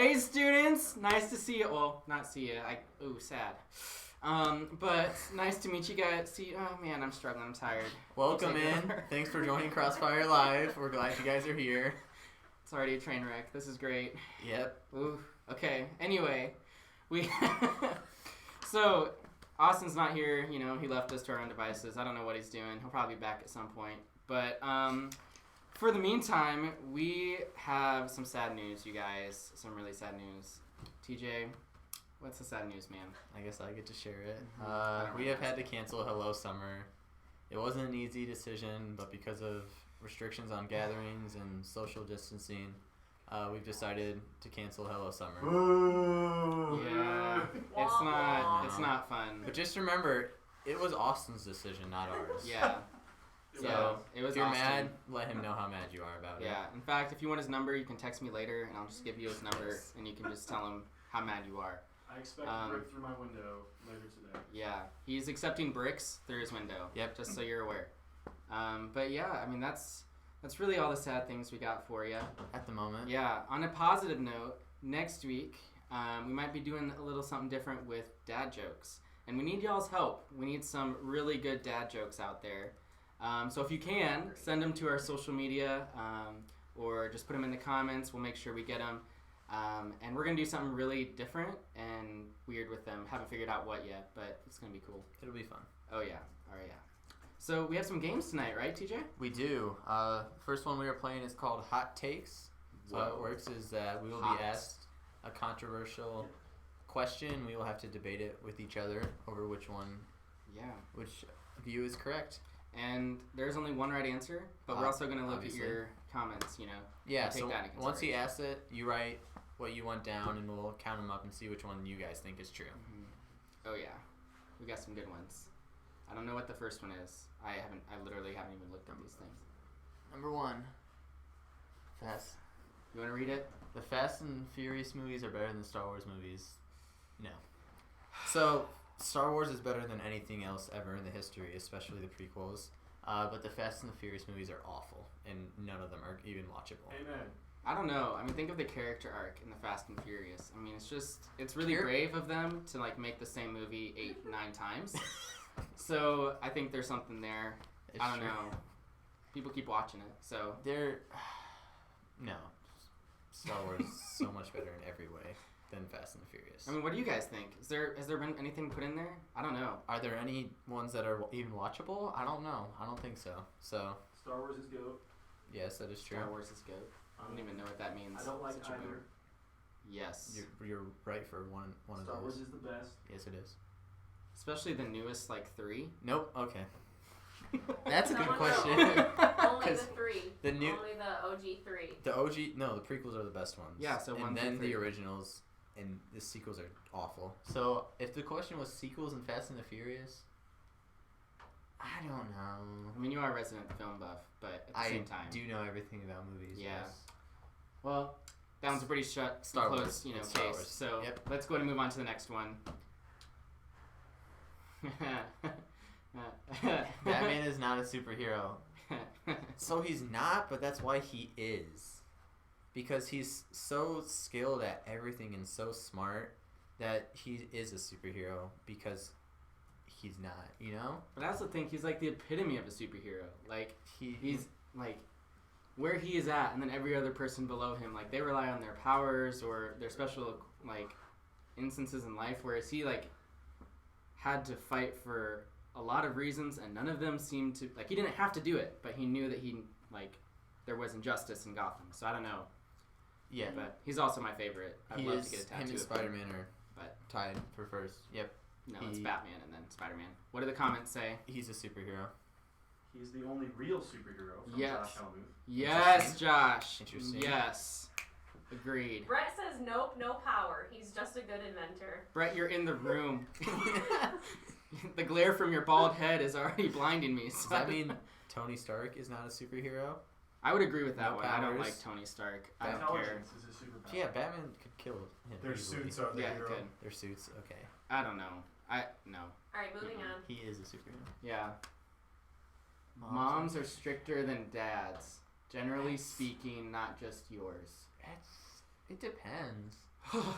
Hey students, nice to see you. Well, not see you. Sad. But nice to meet you guys. Oh man, I'm struggling. I'm tired. Welcome in. Thanks for joining Crossfire Live. We're glad you guys are here. It's already a train wreck. This is great. Yep. Ooh. Okay. Anyway, so Austin's not here. You know, he left us to our own devices. I don't know what he's doing. He'll probably be back at some point. But for the meantime, we have some sad news, you guys. Some really sad news. TJ, what's the sad news, man? I guess I get to share it. Mm-hmm. We have had to cancel Hello Summer. It wasn't an easy decision, but because of restrictions on gatherings and social distancing, we've decided to cancel Hello Summer. Yeah, it's not fun. But just remember, it was Austin's decision, not ours. Yeah. So it was. If you're Austin. mad, let him know how mad you are about it. Yeah. In fact, if you want his number, you can text me later, and I'll just give you his number, and you can just tell him how mad you are. I expect to break through my window later today. Yeah, he's accepting bricks through his window. Yep. Just so you're aware. But yeah, I mean that's really all the sad things we got for you at the moment. Yeah. On a positive note, next week we might be doing a little something different with dad jokes, and we need y'all's help. We need some really good dad jokes out there. So if you can, send them to our social media or just put them in the comments. We'll make sure we get them. And we're going to do something really different and weird with them. Haven't figured out what yet, but it's going to be cool. It'll be fun. Oh, yeah. All right, yeah. So we have some games tonight, right, TJ? We do. First one we are playing is called Hot Takes. So how it works is that we will be asked a controversial question. We will have to debate it with each other over which view is correct. And there's only one right answer, but we're also going to look at your comments, you know. Yeah, so once he asks it, you write what you want down, and we'll count them up and see which one you guys think is true. Mm-hmm. Oh, yeah. We got some good ones. I don't know what the first one is. I literally haven't even looked at these things. Number 1. Fast. You want to read it? The Fast and Furious movies are better than the Star Wars movies. No. So, Star Wars is better than anything else ever in the history, especially the prequels. But the Fast and the Furious movies are awful, and none of them are even watchable. Amen. I don't know. I mean, think of the character arc in the Fast and Furious. I mean, it's really brave of them to like make the same movie 8-9 times. So I think there's something there. I don't know. People keep watching it, so no. Star Wars is so much better in every way than Fast and the Furious. I mean, what do you guys think? Has there been anything put in there? I don't know. Are there any ones that are even watchable? I don't know. I don't think so. So Star Wars is GOAT. Yes, that is true. Star Wars is GOAT. I don't even know what that means. I don't like either. Yes. You're right for one of those. Star Wars is the best. Yes, it is. Especially the newest, 3. Nope. Okay. That's a good No. question. Only the 3. Only the OG 3. The OG, no, the prequels are the best ones. Yeah, so 1 and through then 3. the originals and the sequels are awful. So if the question was sequels in Fast and the Furious, I don't know. I mean, you are a resident film buff, but at the same time, I do know everything about movies. Yeah. Yes. Well, that one's a pretty Star close, Wars. case. Star Wars. So Yep. let's go ahead and move on to the next one. Batman is not a superhero. So he's not, but that's why he is. Because he's so skilled at everything and so smart that he is a superhero because he's not, you know? But I also think he's like the epitome of a superhero. Like he's like where he is at, and then every other person below him, like they rely on their powers or their special like instances in life, whereas he like had to fight for a lot of reasons, and none of them seemed to like he didn't have to do it, but he knew that there was injustice in Gotham. So I don't know. Yeah, but he's also my favorite. I'd love to get a tattoo. Him and Spider-Man are tied for first. Yep. No, it's Batman and then Spider-Man. What do the comments say? He's a superhero. He's the only real superhero from Josh Helmuth. Yes, Josh. Interesting. Yes. Agreed. Brett says nope, no power. He's just a good inventor. Brett, you're in the room. The glare from your bald head is already blinding me. So. Does that mean Tony Stark is not a superhero? I would agree with that one. Powers. I don't like Tony Stark. I don't care. Intelligence is a superpower. Yeah, Batman could kill him. Their easily. suits are the hero. Good. Their suits, okay. I don't know. No. Alright, moving on. He is a superhero. Yeah. Moms are stricter than dads. Generally speaking, not just yours. It depends. Oh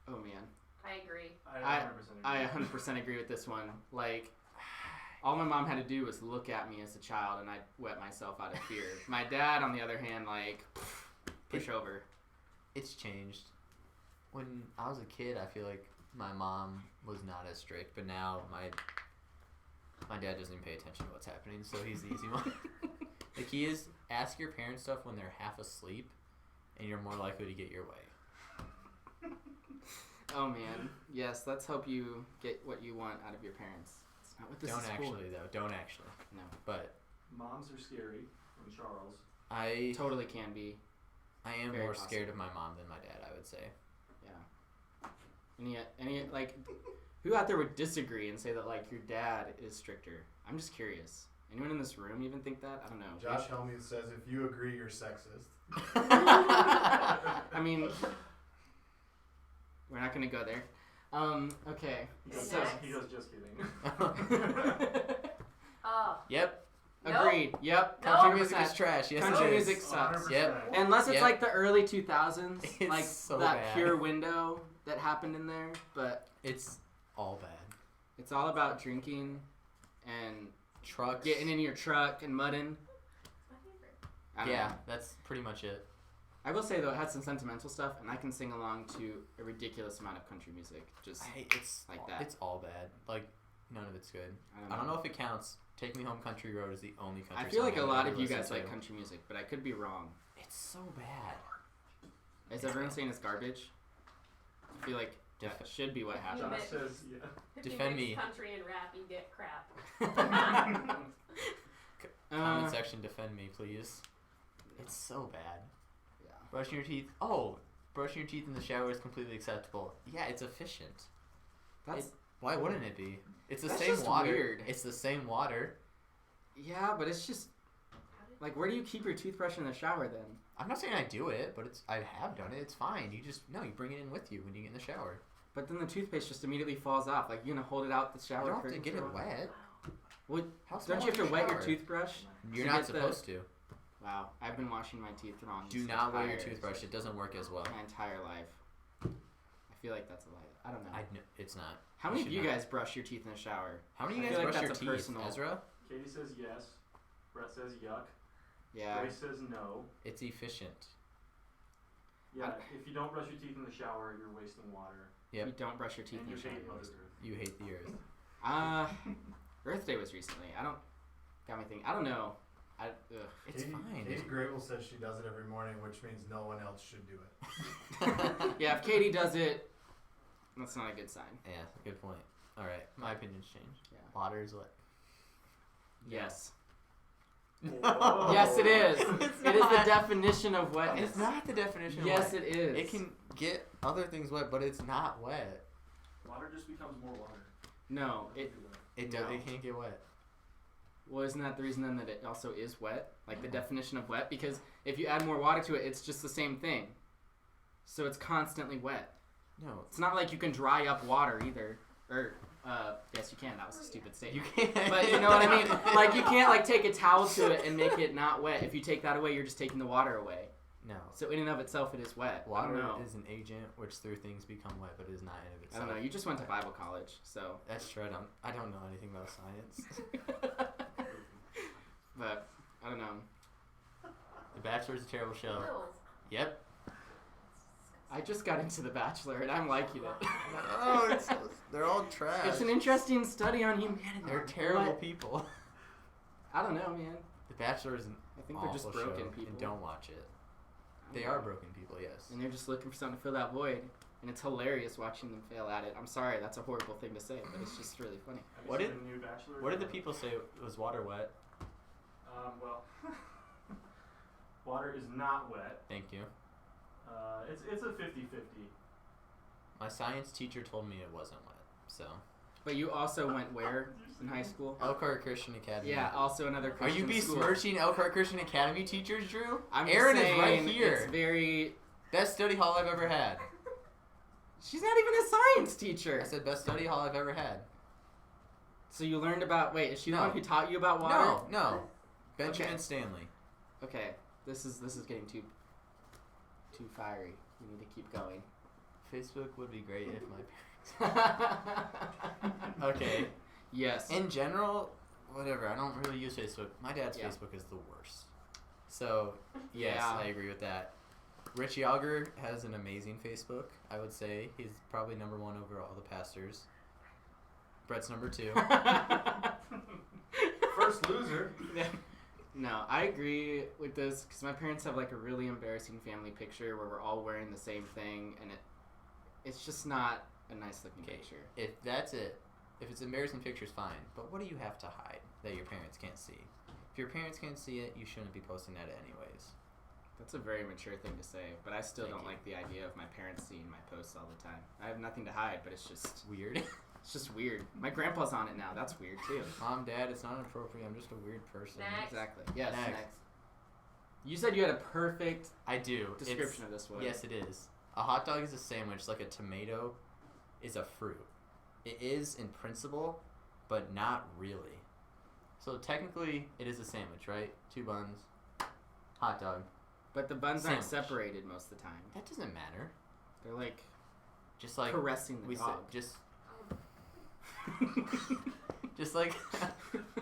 man. I agree. I 100% agree with this one. Like, all my mom had to do was look at me as a child, and I'd wet myself out of fear. My dad, on the other hand, like, push over. It's changed. When I was a kid, I feel like my mom was not as strict, but now my dad doesn't even pay attention to what's happening, so he's the easy one. The key is ask your parents stuff when they're half asleep, and you're more likely to get your way. Oh man, yes. Let's hope you get what you want out of your parents. It's not what this is for. Don't actually. No. But moms are scary. From Charles. I totally can be. I am Very more possible. scared of my mom than my dad, I would say. Yeah. Any like, who out there would disagree and say that like your dad is stricter? I'm just curious. Anyone in this room even think that? I don't know. Josh Helmuth says if you agree, you're sexist. I mean, we're not gonna go there. Okay. He goes just kidding. Oh. Yep. Agreed. Yep. Country 100%. music is trash. Yes, Country it is. music sucks. 100%. Yep. Unless it's Yep. like the early 2000s, It's like so that bad. pure window that happened in there. But It's all bad. it's all about drinking and Trucks. getting in your truck and mudding. It's my favorite. I don't Yeah, know. that's pretty much it. I will say though, it had some sentimental stuff, and I can sing along to a ridiculous amount of country music. Just It's like all, that. It's all bad. Like none of it's good. I I don't know if it counts. Take Me Home Country Road is the only country I feel song like a I've lot ever of you listened guys like to. country music, but I could be wrong. It's so bad. Is everyone saying it's garbage? I feel like that should be what happened. Josh says, yeah. If Defend you mix me. country and rap, you get crap. Comment section, defend me, please. It's so bad. Yeah. Brushing your teeth. Oh, brushing your teeth in the shower is completely acceptable. Yeah, it's efficient. That's Why wouldn't it be? It's the That's same just water. weird. It's the same water. yeah, but it's just like, where do you keep your toothbrush in the shower then? I'm not saying I do it, but I have done it. It's fine. You bring it in with you when you get in the shower. But then the toothpaste just immediately falls off. Like, you're gonna hold it out the shower. You don't have to curtain get for it a while? wet. What? How Don't you have to wet your toothbrush? You're to not get the- supposed to. Wow, I've been washing my teeth wrong. Do this not wet your entire- toothbrush. It doesn't work as well. My entire life. I feel like that's a lie. I don't know. It's not. How many should of you not. guys brush your teeth in the shower? How many of I you feel guys like brush your that's a teeth, personal- Ezra? Katie says yes. Brett says yuck. Yeah. Grace says no. It's efficient. Yeah, if you don't brush your teeth in the shower, you're wasting water. Yep. You don't brush your teeth And in you the shower. hate Mother Earth. You hate the earth. Earth Day was recently. Got me thinking. I don't know. Ugh. It's fine. Katie Grable says she does it every morning, which means no one else should do it. Yeah, if Katie does it, that's not a good sign. Yeah, good point. All right, my opinion's changed. Yeah. Water is wet. Yes. Whoa. Yes, it is. It's It is the not. definition of wetness. It's not the definition of Yes, wet. it is. It can get other things wet, but it's not wet. Water just becomes more water. No, it. It No. It can't get wet. Well, isn't that the reason then that it also is wet? Like the definition of wet? Because if you add more water to it, it's just the same thing. So it's constantly wet. No, It's not like you can dry up water either. Or, yes, you can. That was a stupid you statement. can't. But you know what I mean? Like, you can't, like, take a towel to it and make it not wet. If you take that away, you're just taking the water away. No. So in and of itself, it is wet. I Water don't know. is an agent which through things become wet, but is not in of I itself. don't know. You just went to Bible college, so. That's true. I don't know anything about science. But, I don't know. The Bachelor's a terrible show. Ew. Yep. I just got into The Bachelor, and I'm liking it. Oh, they're all trash. It's an interesting study on humanity. They're terrible What? people. I don't know, man. The Bachelor is an I think awful they're just broken show, people. and don't watch it. I They don't are know. broken people, yes. And they're just looking for something to fill that void. And it's hilarious watching them fail at it. I'm sorry, that's a horrible thing to say, but it's just really funny. Have you What seen did- the new Bachelor? What did the people say? Was water wet? Well, water is not wet. Thank you. It's a 50-50. My science teacher told me it wasn't wet. So But you also went where in high school? Elkhart Christian Academy. Yeah, also another Are you Christian school. besmirching Elkhart Christian Academy teachers, Drew? I'm just Aaron is saying, right here. It's very. Best study hall I've ever had. She's not even a science teacher. I said best study hall I've ever had. So you learned about. Wait, is she the No. one who taught you about water? No. Benjamin Okay. Stanley. Okay, this is getting too fiery. We need to keep going. Facebook would be great if my parents. Okay. Yes. In general, whatever. I don't really use Facebook. My dad's Facebook is the worst. So, yes, Yeah. I agree with that. Rich Yager has an amazing Facebook, I would say. He's probably number one over all the pastors. Brett's number two. First loser. No, I agree with this because my parents have like a really embarrassing family picture where we're all wearing the same thing, and it's just not a nice looking picture. If that's it, if it's embarrassing pictures, fine. But what do you have to hide that your parents can't see? If your parents can't see it, you shouldn't be posting that anyways. That's a very mature thing to say, but I still Thank don't you. like the idea of my parents seeing my posts all the time. I have nothing to hide, but it's just Weird. it's just weird. My grandpa's on it now. That's weird too. Mom, Dad, it's not appropriate. I'm just a weird person. Next. Exactly. Yes. Next. Next. You said you had a perfect I do. description of this one. Yes, it is. A hot dog is a sandwich like a tomato is a fruit. It is in principle, but not really. So technically, it is a sandwich, right? 2 buns, hot dog. But the buns aren't Sandwich. separated most of the time. That doesn't matter. They're like Just like caressing the we dog. said, just like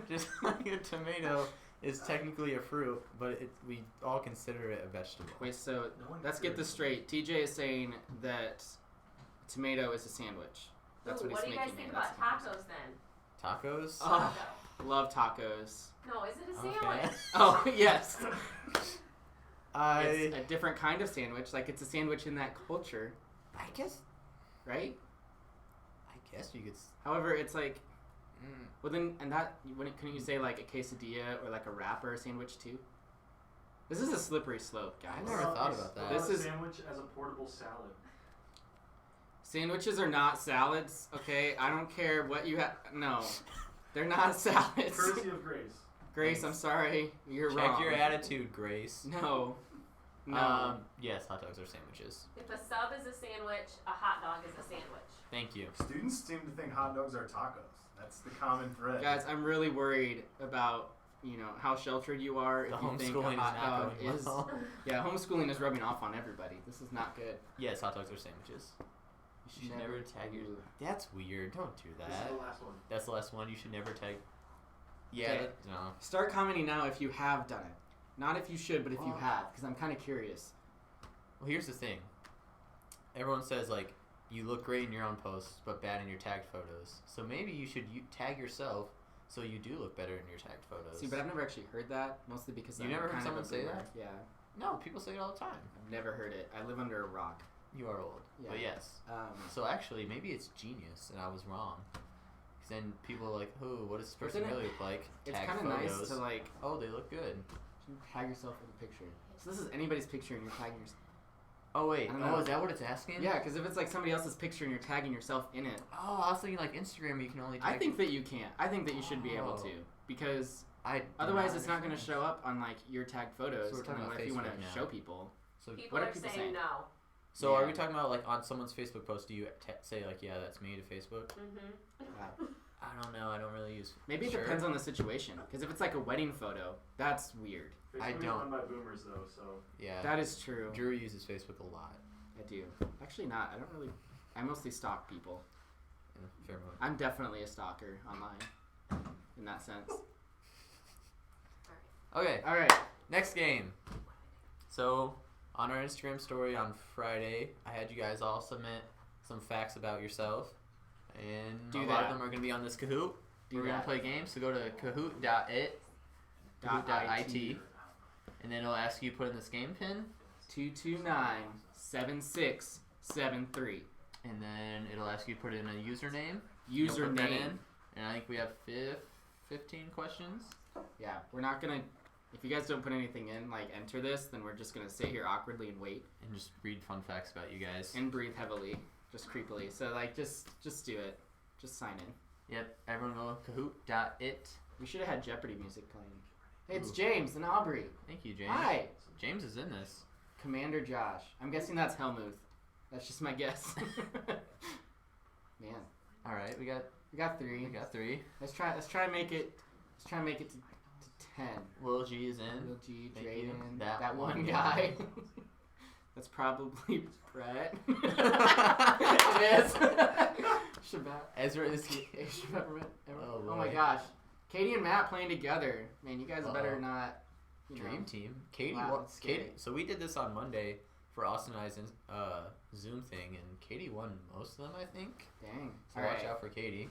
just like a tomato is technically a fruit, but we all consider it a vegetable. Wait, so No one let's get cares. this straight. TJ is saying that tomato is a sandwich. That's Ooh, what what he's do you guys making think me. That's about the tacos then? Tacos. Oh. Taco. Love tacos. No, is it a Okay. sandwich? Oh yes. I It's a different kind of sandwich. Like it's a sandwich in that culture, guess right? you could. However, it's like Mm, well then, and that couldn't you say like a quesadilla or like a wrap or a sandwich too? This is a slippery slope, guys. I never thought about that. This This is- sandwich as a portable salad. Sandwiches are not salads, okay? I don't care what you have. No, they're not salads. Courtesy of Grace. Grace, Thanks. I'm sorry, you're Check wrong. your attitude, Grace. No, no. Yes, hot dogs are sandwiches. If a sub is a sandwich, a hot dog is a sandwich. Thank you. Students seem to think hot dogs are tacos. That's the common thread. Guys, I'm really worried about how sheltered you are. The if you think homeschooling a is hot not dog going is well. yeah, homeschooling is rubbing off on everybody. This is not good. Yes, hot dogs are sandwiches. You should never tag your. Ooh. That's weird. Don't do This is that. the last one. That's the last one. You should never tag. Yeah. Okay. No. Start commenting now if you have done it. Not if you should, but if you Well- have, because I'm kind of curious. Well, here's the thing. Everyone says like you look great in your own posts, but bad in your tagged photos. So maybe you should tag yourself so you do look better in your tagged photos. See, but I've never actually heard that, mostly because You I'm never heard kind of someone a say boomer. that? Yeah, No, people say it all the time. I've never heard it. I live under a rock. You are old. Yeah. But yes. So actually, maybe it's genius, and I was wrong. Because then people are like, "Oh, what does this But person then really look like?" it's Tag kind of photos. nice to like Oh, they look good. tag yourself in a picture. So this is anybody's picture and you're tagging yourself. Oh wait. I don't Oh, know. is that what it's asking? Yeah, because if it's like somebody else's picture and you're tagging yourself in it, Oh, I was thinking like Instagram. You can only. Tag I think that you can't. I think that you should be able to, because I. do otherwise it's not going to understand. show up on like your tagged photos. So we're talking and then about what if you want Facebook to now. show people? So, People What are are people saying saying? no. so are Yeah. we talking about like on someone's Facebook post? Do you say like, "Yeah, that's me" to Facebook? Mm-hmm. I don't know. I don't really use. Maybe it Sure. depends on the situation. Because if it's like a wedding photo, that's weird. I Facebook is don't. run by boomers though, so Yeah. That is true. Drew uses Facebook a lot. I do. Actually, not. I don't really. I mostly stalk people. Yeah, fair enough. I'm definitely a stalker online. In that sense. Okay. All right. Next game. So, on our Instagram story on Friday, I had you guys all submit some facts about yourself. And Do a lot that. of them are going to be on this Kahoot. Do We're going to that. play games. So go to kahoot.it, kahoot.it, and then it'll ask you to put in this game pin, 229-7673. and then it'll ask you to put in a username. You'll put that Username. in, and I think we have 15 questions. Yeah, we're not gonna. If you guys don't put anything in, like enter this, then we're just gonna sit here awkwardly and wait And just read fun facts about you guys. and breathe heavily, just creepily. So like, just do it. Just sign in. Yep, everyone go kahoot.it. We should have had Jeopardy music playing. Hey, it's Ooh. James and Aubrey. Thank you, James. Hi, James is in this. Commander Josh. I'm guessing that's Helmuth. That's just my guess. Man, All right, we got three. 3. Let's try and make it. Let's try and make it to 10. Lil G is in. Lil G, Thank you. Drayden, That that one one guy. guy. That's probably Brett. It is. Shabbat. Ezra is. Oh my gosh. Katie and Matt playing together. Man, you guys better not. Dream team. Katie. Wow, won. that's scary. Katie. So we did this on Monday for Austin and I's Zoom thing, and Katie won most of them, I think. Dang. So All watch right. out for Katie.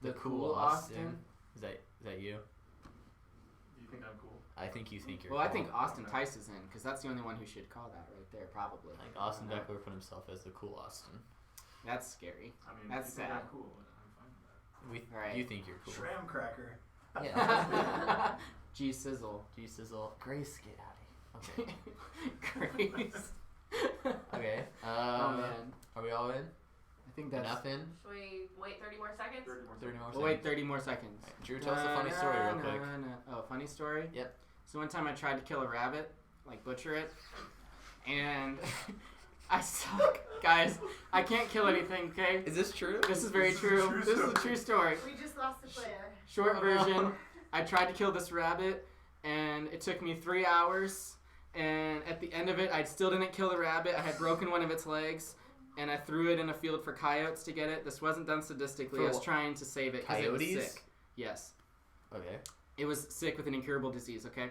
The cool Austin. Is that you? Do you think I'm cool? I think you think you're. Well, I cool. think Austin Tice is in because that's the only one who should call that right there, probably. I think Austin Beckler put himself as the cool Austin. That's scary. I mean, That's if you think sad. I'm cool, I'm fine with that. Right. You think you're cool. Shram cracker. Yeah. G Sizzle. G Sizzle. Grace, get out of here. Okay. Grace. Okay. Oh man. Are we all in? I think that's. Enough in? Should we wait 30 more seconds? 30 more 30 more We'll wait 30 more seconds. Right, Drew, tell us a funny story real quick. Oh, funny story? Yep. So one time I tried to kill a rabbit, like butcher it, and I suck. Guys, I can't kill anything, okay? Is this true? This is very true. This is a true story. We just lost a player. Short version, I tried to kill this rabbit, and it took me 3 hours, and at the end of it, I still didn't kill the rabbit. I had broken one of its legs, and I threw it in a field for coyotes to get it. This wasn't done sadistically. I was trying to save it because it was Coyotes? sick. Yes. Okay. It was sick with an incurable disease, okay?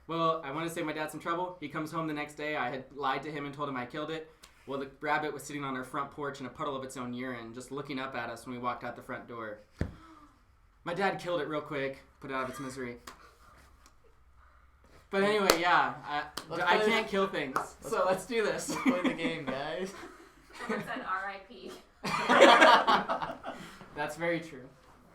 Well, I want to save my dad some trouble. He comes home the next day. I had lied to him and told him I killed it. Well, the rabbit was sitting on our front porch in a puddle of its own urine, just looking up at us when we walked out the front door. My dad killed it real quick, put it out of its misery. But anyway, yeah, I can't kill things, so let's do this. Let's play the game, guys. Someone said R.I.P. That's very true.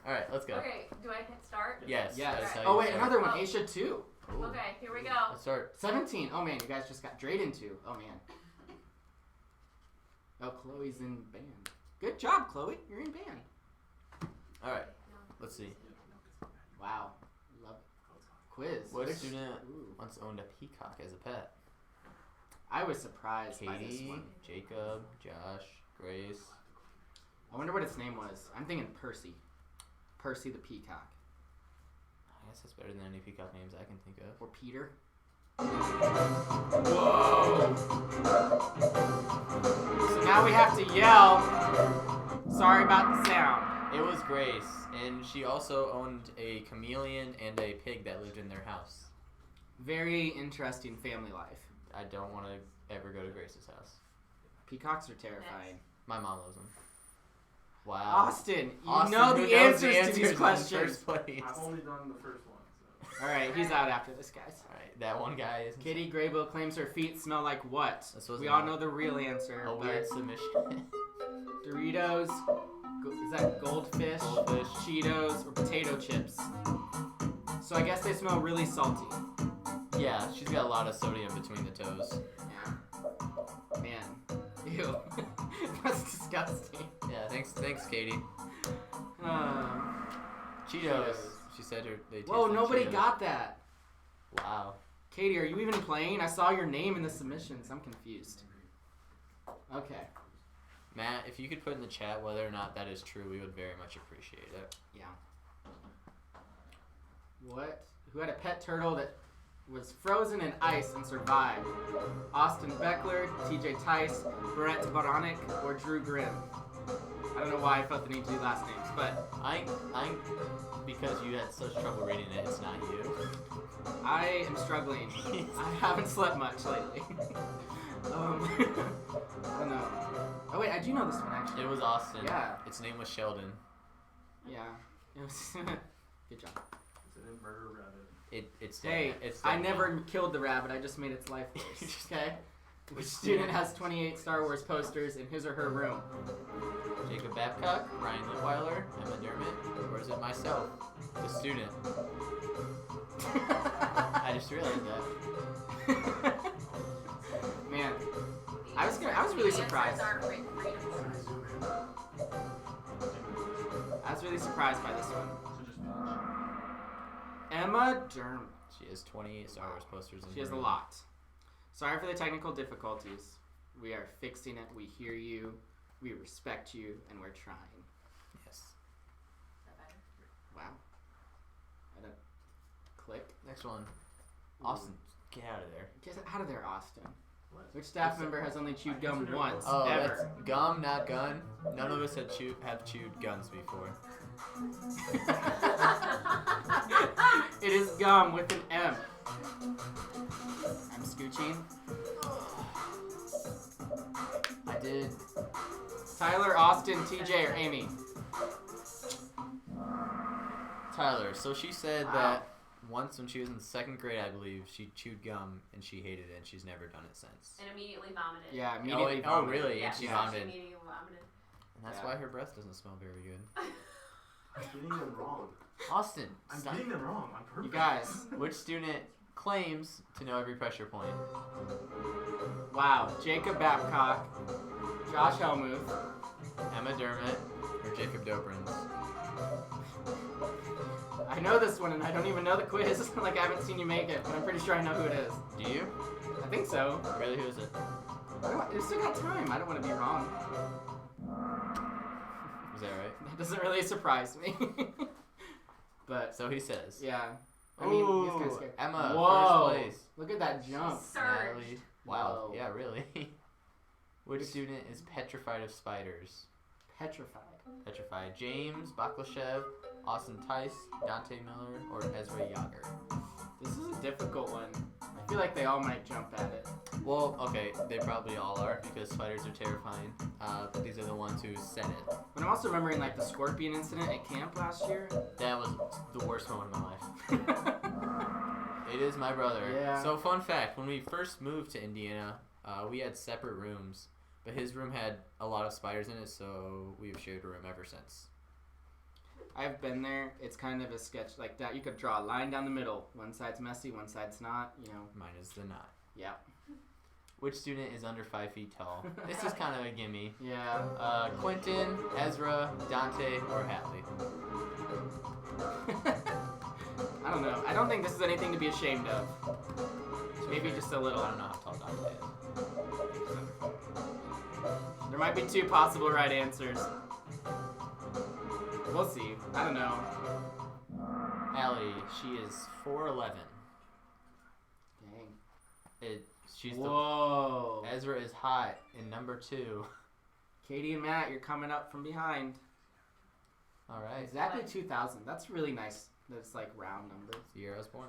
All right, let's go. Okay, do I hit start? Yes. Yes. that's how Oh, you wait, start. another one. Oh. Aisha, too. Ooh. Okay, here we go. Let's start. 17. Oh, man, you guys just got Drayden, too. Oh, man. Oh, Chloe's in band. Good job, Chloe. You're in band. All right, let's see. Wow. Love it. Quiz. What student Ooh. once owned a peacock as a pet? I was surprised by this Katie, one. Jacob, Josh, Grace. I wonder what its name was. I'm thinking Percy. Percy the peacock. I guess that's better than any peacock names I can think of. Or Peter. Whoa! So now we have to yell. Sorry about the sound. It was Grace, and she also owned a chameleon and a pig that lived in their house. Very interesting family life. I don't want to ever go to Grace's house. Peacocks are terrifying. My mom loves them. Wow. Austin, you Austin, know who the knows answers to in these the questions. first place. I've only done the first one, so. Alright, he's out after this, guys. All right, that one guy is Katie Graybill claims her feet smell like what? This was We all not- know the real answer. a but weird submission. Doritos, is that goldfish, Goldfish. Cheetos, or potato chips? So I guess they smell really salty. Yeah, she's got a lot of sodium between the toes. Yeah. Man. Ew. That's disgusting. Yeah, thanks, Katie. Cheetos. Cheetos. She said they taste Whoa, like nobody Cheetos. got that. Wow. Katie, are you even playing? I saw your name in the submissions. I'm confused. Okay. Matt, if you could put in the chat whether or not that is true, we would very much appreciate it. Yeah. What? Who had a pet turtle that was frozen in ice and survived? Austin Beckler, TJ Tice, Brett Baronic, or Drew Grimm? I don't know why I felt the need to do last names, but I because you had such trouble reading it, it's not you. I am struggling. I haven't slept much lately. I don't know. Oh wait, I do know this one actually. It was Austin. Yeah. Its name was Sheldon. Yeah. It was good job. It's an murder rabbit. It's Hey, it's I never killed the rabbit. I just made its life worse. Okay. Which student has 28 Star Wars posters in his or her room? Jacob Babcock, Ryan Litweiler, Emma Dermott, or is it myself, the student? I just realized that. Man, I was really surprised. Zoom in. I was really surprised by this one. So just Emma Dermott. She has 28 Star Wars posters in She her has a room. lot. Sorry for the technical difficulties. We are fixing it. We hear you. We respect you, and we're trying. Yes. Wow. I don't click. Next one. Austin. Get out of there. Get out of there, Austin. What? Which staff member has only chewed gum answered it once, Oh, ever? that's gum, not gun. None of us have chewed guns before. It is gum with an M. I'm scooching. I did. Tyler, Austin, TJ, or Amy? Tyler. So she said Wow. that once when she was in 2nd grade, I believe, she chewed gum and she hated it and she's never done it since. And immediately vomited. Yeah, immediately. Oh, vomited. really? Yeah, And she she vomited. immediately vomited. And that's Yeah. why her breath doesn't smell very good. I'm getting them wrong. Austin, I'm stop. getting them wrong on purpose. You guys. Which student claims to know every pressure point? Wow. Jacob Babcock, Josh Helmuth, Emma Dermott or Jacob Dobrins? I know this one and I don't even know the quiz. Like I haven't seen you make it, but I'm pretty sure I know who it is. Do you? I think so. Really, who is it? I still got time. I don't want to be wrong. Is that right? That doesn't really surprise me. But So he says. yeah, I mean, he's kind of Ooh, scared. Emma, Whoa! first place. Look at that jump. Surge. Natalie. Wow. Whoa. Yeah, really. Which student is petrified of spiders? Petrified. Petrified. James Baklashev, Austin Tice, Dante Miller, or Ezra Yager? This is a difficult one. I feel like they all might jump at it. Well, okay, they probably all are because spiders are terrifying. But these are the ones who said it. But I'm also remembering like the scorpion incident at camp last year. That was the worst moment of my life. It is my brother. Yeah. So fun fact, when we first moved to Indiana, we had separate rooms, but his room had a lot of spiders in it, so we've shared a room ever since. I've been there. It's kind of a sketch like that. You could draw a line down the middle. One side's messy, one side's not. You know. Mine is the knot. Yeah. Which student is under 5 feet tall? This is kind of a gimme. Yeah. Quentin, Ezra, Dante, or Hadley? I don't know. I don't think this is anything to be ashamed of. Maybe just a little. I don't know how tall Dante is. There might be 2 possible right answers. We'll see. I don't know. Allie, she is 4'11". Dang. She's Whoa. Ezra is hot in number 2. Katie and Matt, you're coming up from behind. All right. Exactly 2,000. That's really nice. That's like round numbers. It's the year I was born.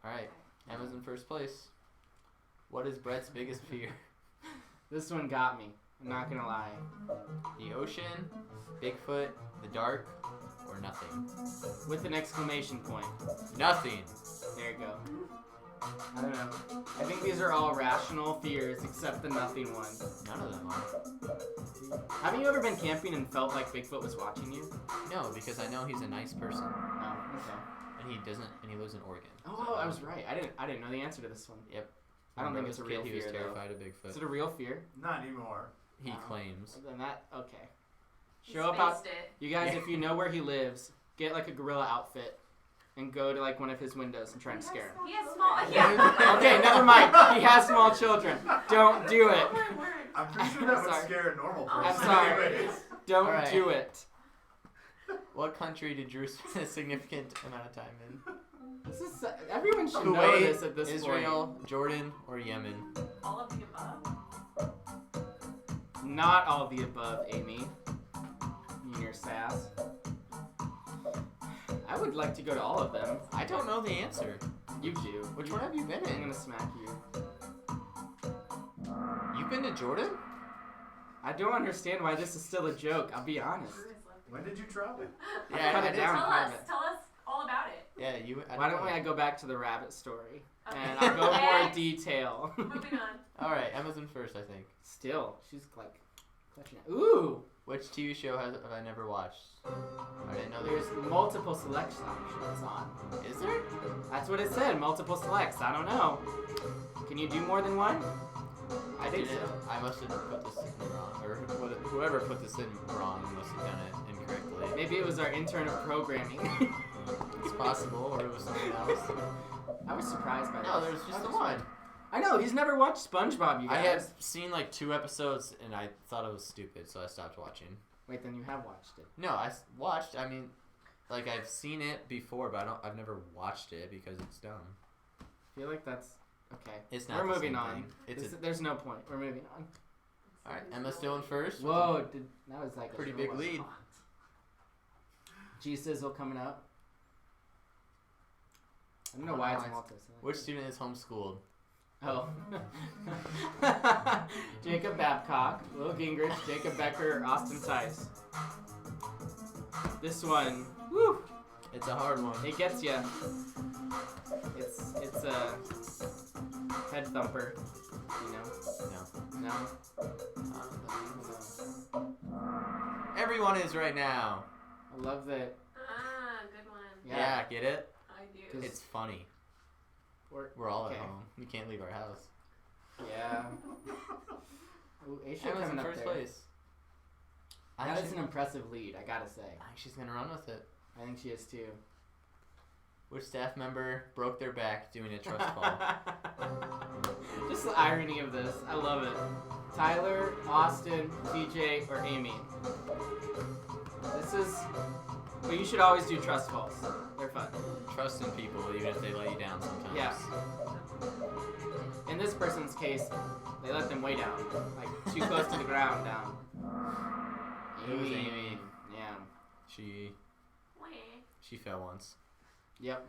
All right. Emma's in first place. What is Brett's biggest fear? This one got me. I'm not gonna lie. The ocean, Bigfoot, the dark, or nothing? With an exclamation point. Nothing. There you go. I don't know. I think these are all rational fears except the nothing one. None of them are. Haven't you ever been camping and felt like Bigfoot was watching you? No, because I know he's a nice person, Oh, okay. and he lives in Oregon. Oh, I was right. I didn't know the answer to this one. Yep. I don't think Remember it's a as real kid, fear He was though. terrified of Bigfoot. Is it a real fear? Not anymore. He Oh. claims. Then that okay. He Show up out. spaced it. You guys, if you know where he lives, get like a gorilla outfit and go to like one of his windows and try and scare him. He has small. Yeah. Okay, never mind. He has small children. Don't do it. Oh my word. I'm pretty sure that would Sorry. scare a normal person. I'm sorry. anyways. Don't All right. do it. What country did Drew spend a significant amount of time in? This is everyone should know Kuwait, this at this Israel, Jordan, or Yemen? All of the above. point. Not all the above, Amy. You and your sass. I would like to go to all of them. I don't know the answer. You do. Which one have you been I'm in? gonna smack you. You've been to Jordan? I don't understand why this is still a joke. I'll be honest. When did you travel? Yeah, cut I it did. down. Tell part us. of it. Tell us all about it. Yeah, you. Why don't I go back to the rabbit story Okay. and I'll go more Next. detail. Moving on. All right, Emma's in first, I think. Still, she's like clutching it. Ooh, Which TV show have I never watched? I didn't know there's multiple selection options on. Is there? That's what it said. Multiple selects. I don't know. Can you do more than one? I think did it. so. I must have put this in wrong, or whoever put this in wrong must have done it incorrectly. Maybe it was our intern of programming. It's possible, or it was something else. I was surprised by that. No, there's just the one. I know, he's never watched SpongeBob, you I guys. have seen like 2 episodes, and I thought it was stupid, so I stopped watching. Wait, then you have watched it. No, watched. I mean, like I've seen it before, but I've never watched it because it's dumb. feel like that's okay. It's not. We're the moving same on. thing. There's no point. We're moving on. All right, Emma still in first. Whoa, that was like Pretty a big lead. G Sizzle coming up. I don't know why it's multi. Which student is homeschooled? Oh. Jacob Babcock, Will Gingrich, Jacob Becker, Austin Tice. This one, woo! It's a hard one. It gets you. It's a head thumper, you know. No. Everyone is right now. I love that. Good one. Yeah, get it? I do. It's funny. We're all okay. at home. We can't leave our house. Yeah. Ooh, Aisha Emma's in coming up first there. place. That is an impressive lead, I gotta say. I think she's gonna run with it. I think she is too. Which staff member broke their back doing a trust fall? Just the irony of this. I love it. Tyler, Austin, TJ, or Amy. This is... But you should always do trust falls. They're fun. Trust in people, even if they let you down sometimes. Yeah. In this person's case, they let them way down. Like, too close to the ground down. It was Amy. Yeah. She fell once. Yep.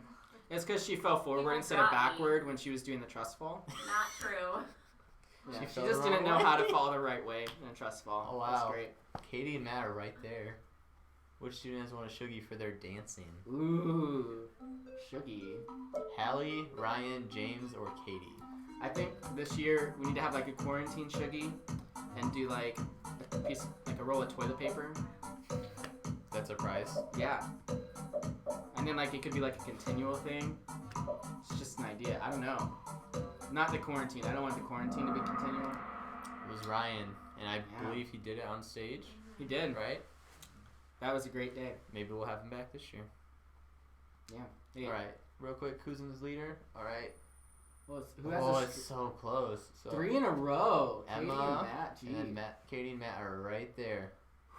It's because she fell forward People instead of got me. backward when she was doing the trust fall. Not true. Yeah, She she fell just the didn't wrong know how to way. fall the right way in a trust fall. Oh, wow. That's great. Katie and Matt are right there. Which student has won a Shuggy for their dancing? Ooh. Shuggy. Hallie, Ryan, James, or Katie? I think this year we need to have like a quarantine Shuggy and do like a piece, like a roll of toilet paper. That's a prize. Yeah. And then like it could be like a continual thing. It's just an idea. I don't know. Not the quarantine. I don't want the quarantine to be continual. It was Ryan, and I believe he did it on stage. He did. Right? That was a great day. Maybe we'll have him back this year. Yeah. All right. Real quick, who's in this leader? All right. Well, who has it's so close. So 3 in a row. Emma Katie and Matt. and then Katie and Matt are right there.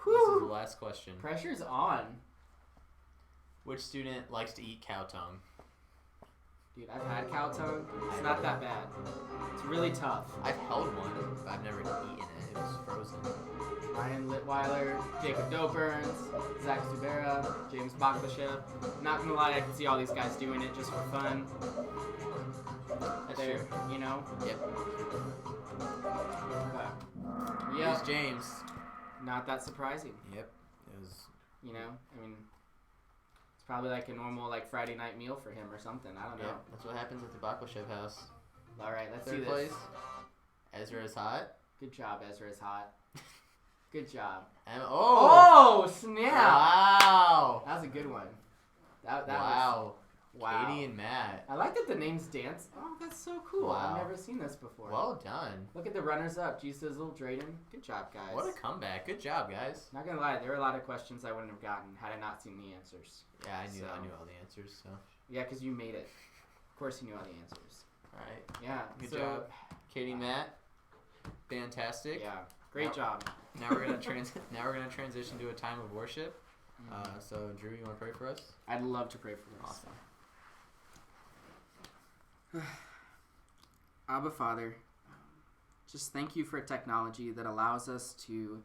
Whew. This is the last question. Pressure's on. Which student likes to eat cow tongue? Dude, I've had cow tongue. It's not that bad. It's really tough. I've held one, but I've never eaten it. It was frozen. Ryan Litweiler, Jacob Doburns, Zach Zubera, James Baklashev. Not gonna lie, I can see all these guys doing it just for fun. That's They're, true. you know? Yep. Yeah. Here's James. Not that surprising. Yep. It was. You know? I mean, it's probably like a normal like Friday night meal for him or something. I don't know. Yep. That's what happens at the Baklashev house. All right, let's Third do this. place. Ezra is hot. Good job, Ezra is hot. Good job. Oh! Oh, snap! Wow! That was a good one. That Wow. Wow. Katie and Matt. I like that the names dance. Oh, that's so cool. Wow. I've never seen this before. Well done. Look at the runners up. G Sizzle, Drayden. Good job, guys. What a comeback. Good job, guys. Not gonna lie, there were a lot of questions I wouldn't have gotten had I not seen the answers. Yeah, I knew So- all the answers, so. Yeah, because you made it. Of course you knew all the answers. Alright. Yeah. Good so, job. Katie and Matt. Fantastic. Yeah. Great job. Now we're gonna transition to a time of worship. So Drew, you wanna pray for us? I'd love to pray for us. Awesome. Abba Father, just thank you for technology that allows us to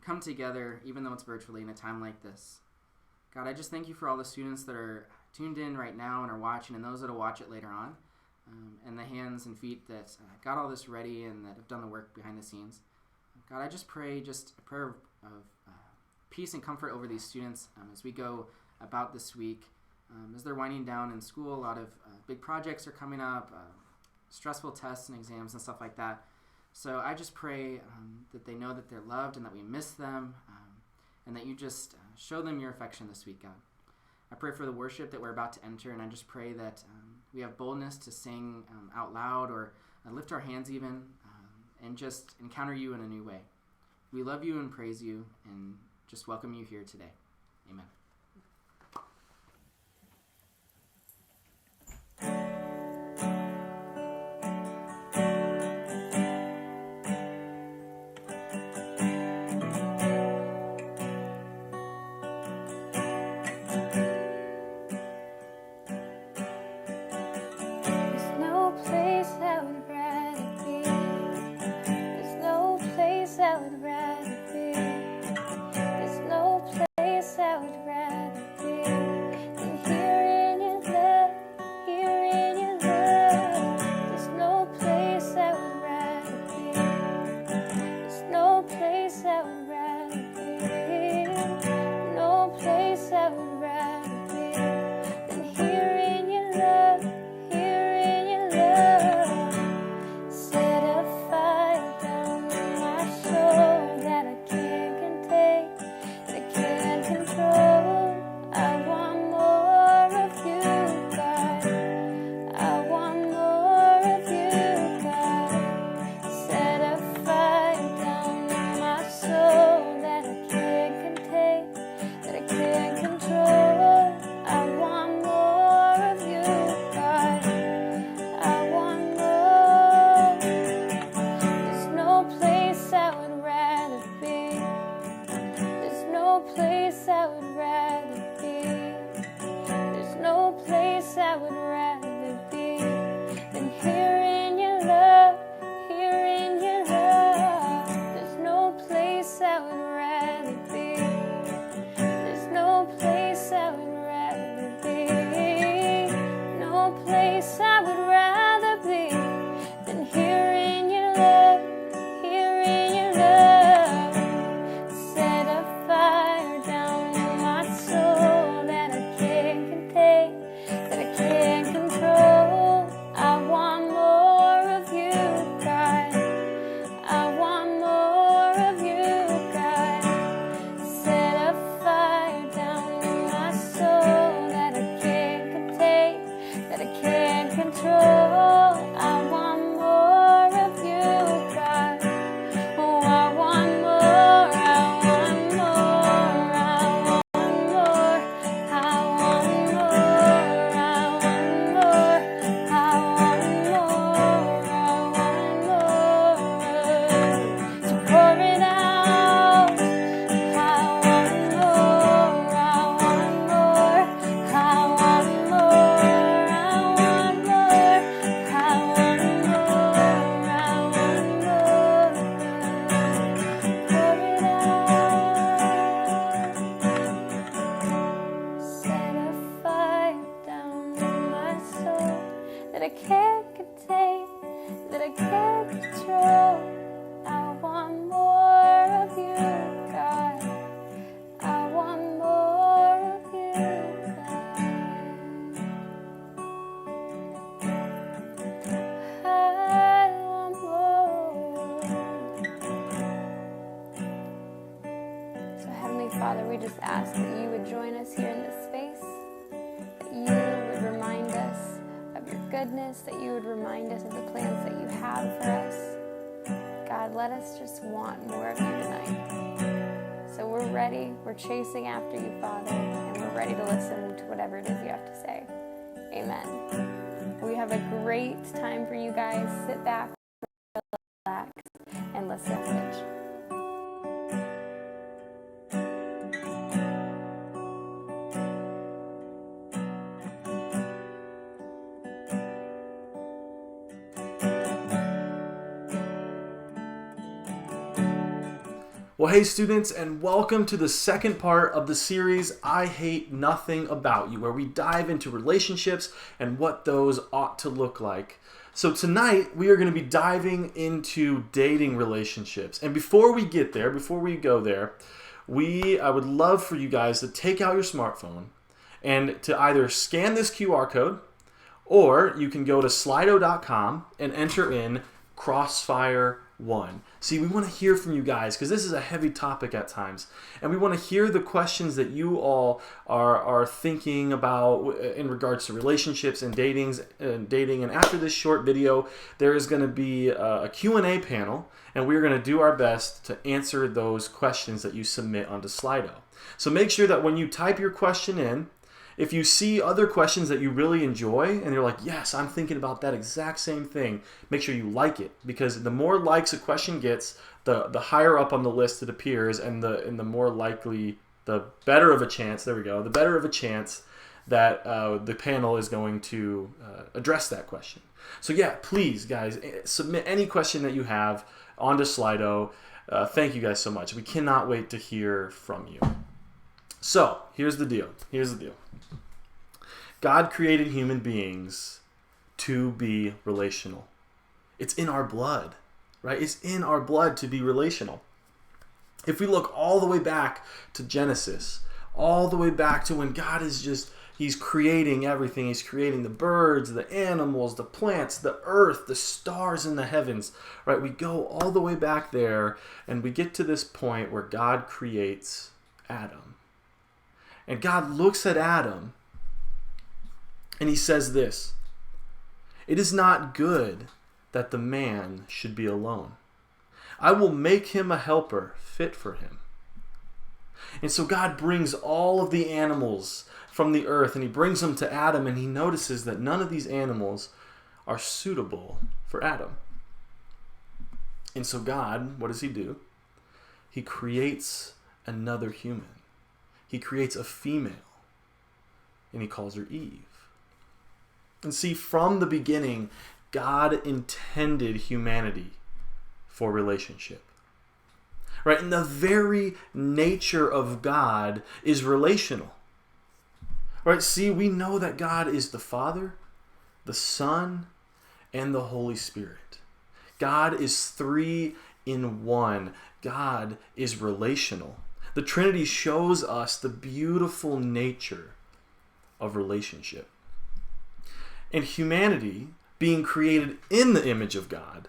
come together, even though it's virtually, in a time like this. God, I just thank you for all the students that are tuned in right now and are watching, and those that will watch it later on, and the hands and feet that got all this ready and that have done the work behind the scenes. God, I just pray just a prayer of peace and comfort over these students as we go about this week. As they're winding down in school, a lot of big projects are coming up, stressful tests and exams and stuff like that. So I just pray that they know that they're loved and that we miss them, and that you just show them your affection this week, God. I pray for the worship that we're about to enter, and I just pray that we have boldness to sing out loud or lift our hands even, and just encounter you in a new way. We love you and praise you and just welcome you here today. Amen. It's Father, we just ask that you would join us here in this space, that you would remind us of your goodness, that you would remind us of the plans that you have for us. God, let us just want more of you tonight. So we're ready, we're chasing after you, Father, and we're ready to listen to whatever it is you have to say. Amen. We have a great time for you guys. Sit back, relax, and listen to the message. Well, hey students, and welcome to the second part of the series, I Hate Nothing About You, where we dive into relationships and what those ought to look like. So tonight, we are going to be diving into dating relationships. And before we get there, before we go there, I would love for you guys to take out your smartphone and to either scan this QR code, or you can go to slido.com and enter in Crossfire 1. See, we want to hear from you guys because this is a heavy topic at times. And we want to hear the questions that you all are thinking about in regards to relationships and dating. And after this short video, there is going to be a Q&A panel, and we're going to do our best to answer those questions that you submit onto Slido. So make sure that when you type your question in, if you see other questions that you really enjoy and you're like, yes, I'm thinking about that exact same thing, make sure you like it, because the more likes a question gets, the higher up on the list it appears, and the more likely, the better of a chance, there we go, the better of a chance that the panel is going to address that question. So yeah, please guys, submit any question that you have onto Slido. Thank you guys so much. We cannot wait to hear from you. So here's the deal. God created human beings to be relational. It's in our blood, right? It's in our blood to be relational. If we look all the way back to Genesis, all the way back to when God He's creating everything. He's creating the birds, the animals, the plants, the earth, the stars in the heavens, right? We go all the way back there, and we get to this point where God creates Adam. And God looks at Adam, and he says this: "It is not good that the man should be alone. I will make him a helper fit for him." And so God brings all of the animals from the earth, and he brings them to Adam, and he notices that none of these animals are suitable for Adam. And so God, what does he do? He creates another human. He creates a female, and he calls her Eve. And see, from the beginning, God intended humanity for relationship. Right? And the very nature of God is relational. Right? See, we know that God is the Father, the Son, and the Holy Spirit. God is 3 in 1. God is relational. The Trinity shows us the beautiful nature of relationship. And humanity, being created in the image of God,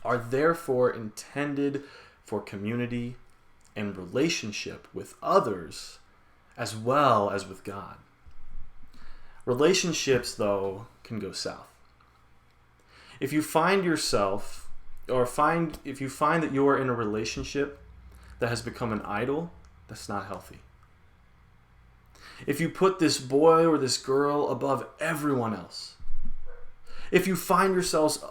are therefore intended for community and relationship with others as well as with God. Relationships, though, can go south. If you find yourself, if you find that you are in a relationship that has become an idol, that's not healthy. If you put this boy or this girl above everyone else, if you find yourself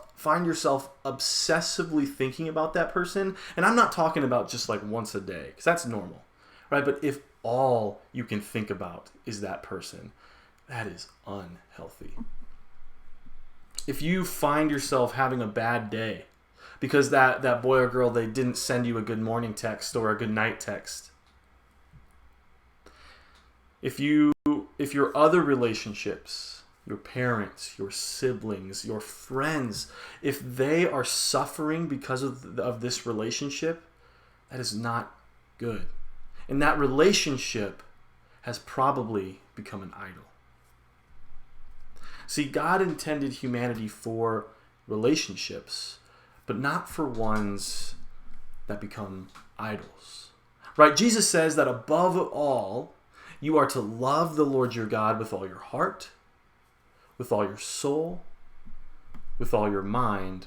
obsessively thinking about that person, and I'm not talking about just like once a day, because that's normal, right? But if all you can think about is that person, that is unhealthy. If you find yourself having a bad day because that boy or girl, they didn't send you a good morning text or a good night text, if your other relationships, your parents, your siblings, your friends, if they are suffering because of this relationship, that is not good. And that relationship has probably become an idol. See, God intended humanity for relationships, but not for ones that become idols. right? Jesus says that above all, you are to love the Lord your God with all your heart, with all your soul, with all your mind,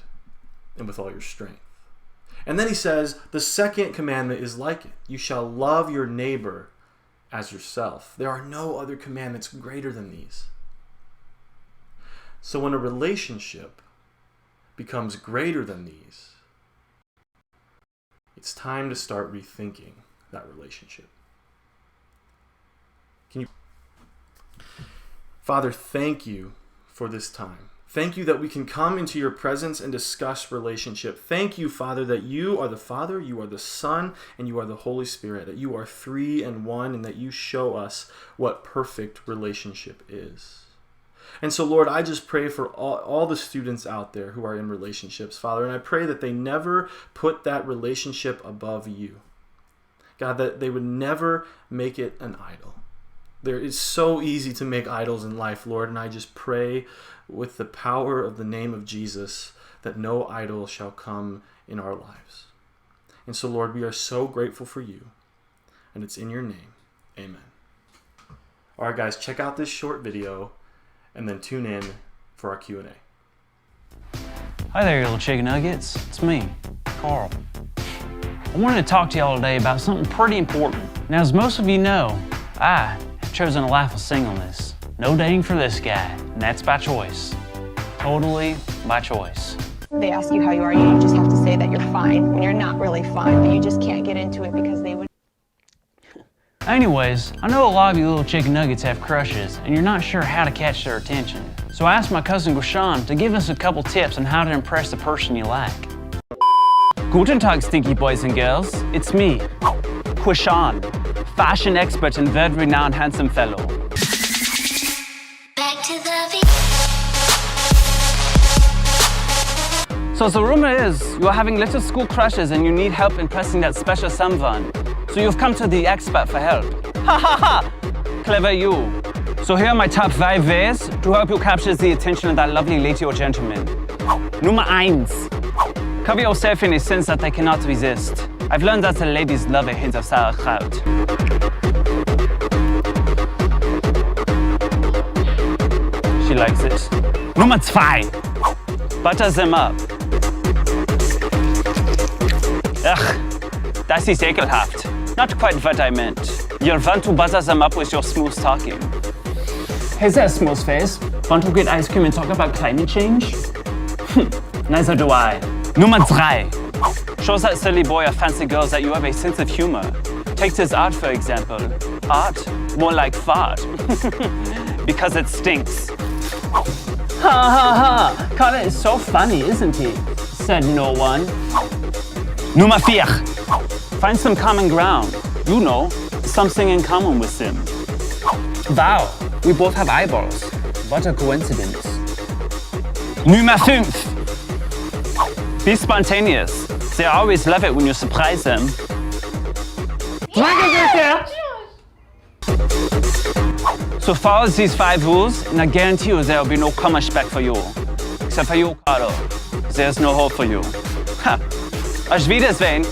and with all your strength. And then he says, the second commandment is like it. You shall love your neighbor as yourself. There are no other commandments greater than these. So when a relationship becomes greater than these, it's time to start rethinking that relationship. Father, thank you for this time. Thank you that we can come into your presence and discuss relationship. Thank you, Father, that you are the Father, you are the Son, and you are the Holy Spirit, that you are three in one, and that you show us what perfect relationship is. And so, Lord, I just pray for all the students out there who are in relationships, Father, and I pray that they never put that relationship above you. God, that they would never make it an idol. There is so easy to make idols in life, Lord, and I just pray with the power of the name of Jesus that no idol shall come in our lives. And so, Lord, we are so grateful for you, and it's in your name. Amen. All right, guys, check out this short video, and then tune in for our Q&A. Hi there, you little chicken nuggets. It's me, Carl. I wanted to talk to y'all today about something pretty important. Now, as most of you know, I have chosen a life of singleness. No dating for this guy, and that's by choice. Totally by choice. They ask you how you are, you don't just have to say that you're fine when you're not really fine, but you just can't get into it because they would. Anyways, I know a lot of you little chicken nuggets have crushes, and you're not sure how to catch their attention. So I asked my cousin Gushan to give us a couple tips on how to impress the person you like. Guten Tag, stinky boys and girls. It's me, Gushan, fashion expert and world-renowned handsome fellow. So the rumor is you are having little school crushes and you need help impressing that special someone. So you've come to the expert for help. Ha ha ha! Clever you. So here are my top 5 ways to help you capture the attention of that lovely lady or gentleman. Nummer 1. Cover yourself in a sense that they cannot resist. I've learned that the ladies love a hint of sauerkraut. She likes it. Nummer 2. Butter them up. Ugh, das ist ekelhaft. Not quite what I meant. You'll want to butter them up with your smooth talking. Hey there, smooth face. Want to get ice cream and talk about climate change? Neither do I. Nummer 3. Show that silly boy or fancy girls that you have a sense of humor. Take this art, for example. Art? More like fart. Because it stinks. Ha ha ha! Carter is so funny, isn't he? Said no one. Nummer 4. Find some common ground. You know, something in common with them. Wow, we both have eyeballs. What a coincidence. Nummer 5. Be spontaneous. They always love it when you surprise them. So follow these 5 rules, and I guarantee you there will be no comma back for you. Except for you, Carlo. There's no hope for you. Ha! Auf Wiedersehen!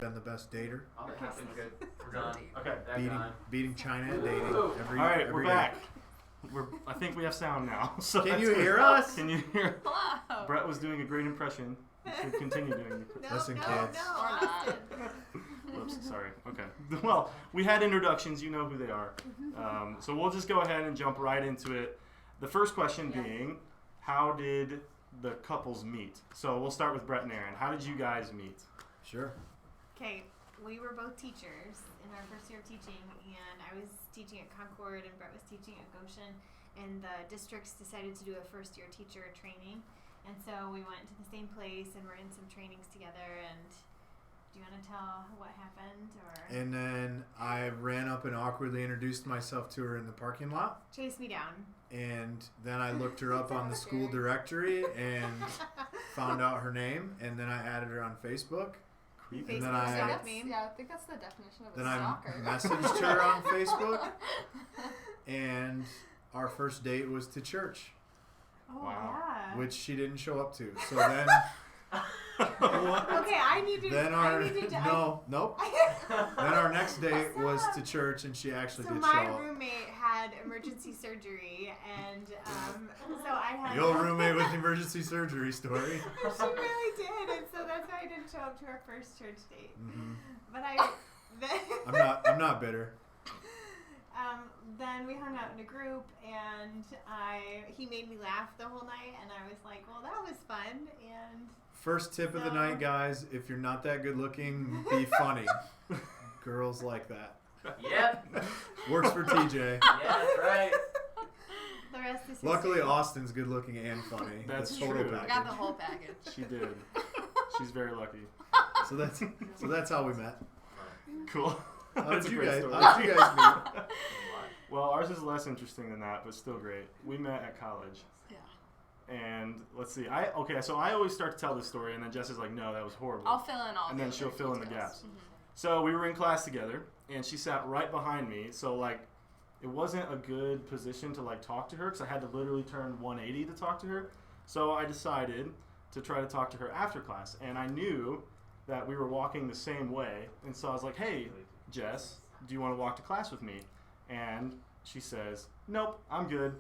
been the best dater. Oh, that happened good. We're done. Okay. Beating China at dating. All right, we're day. back. I think we have sound now. So Can that's you good. hear us? Can you hear? Hello. Brett was doing a great impression. You should continue doing it. Listen, kids. Or not. Whoops, sorry. Okay. Well, we had introductions. You know who they are. So we'll just go ahead and jump right into it. The first question being, how did the couples meet? So we'll start with Brett and Aaron. How did you guys meet? Sure. Okay, we were both teachers in our first year of teaching, and I was teaching at Concord and Brett was teaching at Goshen, and the districts decided to do a first year teacher training, and so we went to the same place and we're in some trainings together. And do you want to tell what happened? Or And then I ran up and awkwardly introduced myself to her in the parking lot, chase me down. and then I looked her up on the school directory and found out her name, and then I added her on Facebook. You And then Facebook I- stalked me. Yeah, I think that's the definition of a Then I stalker. messaged her on Facebook, and our first date was to church, Oh Wow. yeah. which she didn't show up to. So then, Okay, I need to. then I our need to. nope. Then our next date was to church, and she actually So did my show up. roommate had emergency surgery, and so I had. The old roommate with the emergency surgery story. She really did, and so that's why I didn't show up to our first church date. Hmm. But I. I'm not bitter. Then we hung out in a group, and he made me laugh the whole night, and I was like, well, that was fun, and. First tip of the So- night, guys: if you're not that good looking, be funny. Girls like that. Yep. Works for TJ. Yeah, that's right. The rest is Luckily, history. Austin's good looking and funny. That's the total true. I got the whole package. She did. She's very lucky. So that's how we met. Cool. How That's did a you great guys? story. How did you guys meet? Well, ours is less interesting than that, but still great. We met at college. Yeah. And let's see. So I always start to tell this story, and then Jess is like, "No, that was horrible." I'll fill in all and the then other she'll fill in the details. gaps. So we were in class together, and she sat right behind me. So like, it wasn't a good position to like talk to her because I had to literally turn 180 to talk to her. So I decided to try to talk to her after class, and I knew that we were walking the same way, and so I was like, "Hey, Jess, do you want to walk to class with me?" And she says, "Nope, I'm good,"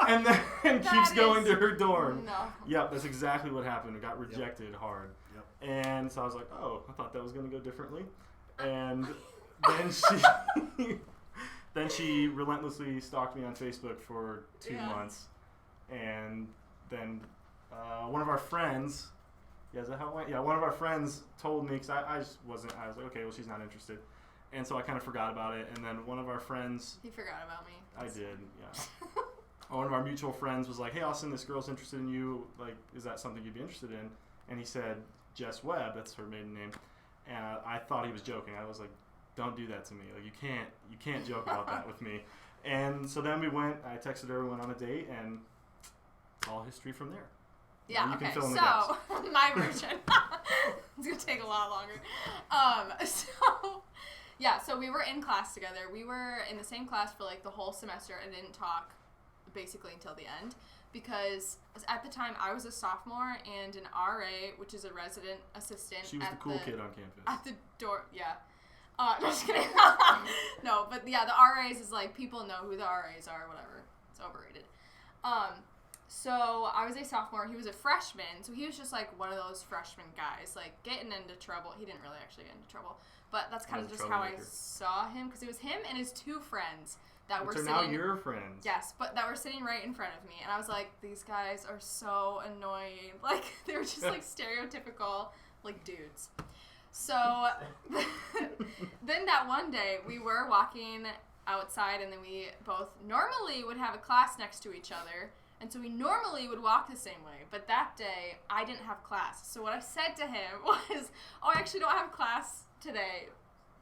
and then keeps going to her dorm. No. Yep, that's exactly what happened. It got rejected hard. Yep. And so I was like, oh, I thought that was going to go differently. And then she relentlessly stalked me on Facebook for 2 months. And then one of our friends, is that how it went? Yeah, one of our friends told me, because I just wasn't, I was like, okay, well, she's not interested. And so I kind of forgot about it. And then one of our friends... He forgot about me. I did, yeah. One of our mutual friends was like, hey, Austin, this girl's interested in you. Like, is that something you'd be interested in? And he said, Jess Webb, that's her maiden name. And I thought he was joking. I was like, don't do that to me. Like, you can't joke about that with me. And so then I texted her, we went on a date, and it's all history from there. Yeah, you okay, can fill in the so my version. It's going to take a lot longer. So we were in class together. We were in the same class for like the whole semester and didn't talk basically until the end because at the time I was a sophomore and an RA, which is a resident assistant. She was the cool kid on campus. At the door, yeah. No, just kidding. No, but yeah, the RAs is like people know who the RAs are, whatever. It's overrated. So I was a sophomore. He was a freshman, so he was just like one of those freshman guys, like getting into trouble. He didn't really actually get into trouble, but that's kind of just how I saw him because it was him and his two friends that were sitting. Now your friends. Yes, but that were sitting right in front of me, and I was like, these guys are so annoying. Like they were just like stereotypical like dudes. So then that one day we were walking outside, and then we both normally would have a class next to each other. And so we normally would walk the same way, but that day I didn't have class. So what I said to him was, oh, I actually don't have class today,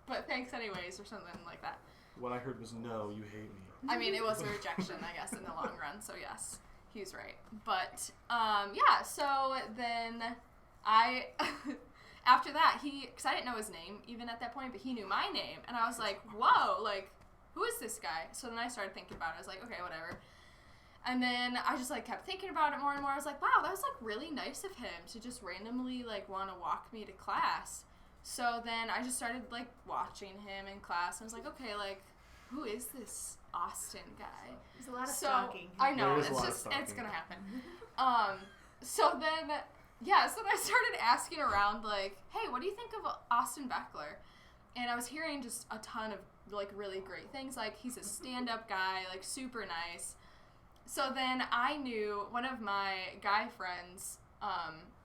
but thanks anyways, or something like that. What I heard was, no, you hate me. I mean, it was a rejection, I guess, in the long run, so yes, he was right. But, so then after that, because I didn't know his name even at that point, but he knew my name, and I was like, whoa, like, who is this guy? So then I started thinking about it. I was like, okay, whatever. And then I just, like, kept thinking about it more and more. I was like, wow, that was, like, really nice of him to just randomly, like, want to walk me to class. So then I just started like watching him in class. And I was like, okay, like, who is this Austin guy? There's a lot of So stalking. I know There is a it's lot of just stalking. it's gonna happen. So then I started asking around like, hey, what do you think of Austin Beckler? And I was hearing just a ton of like really great things. Like he's a stand-up guy, like super nice. So then I knew one of my guy friends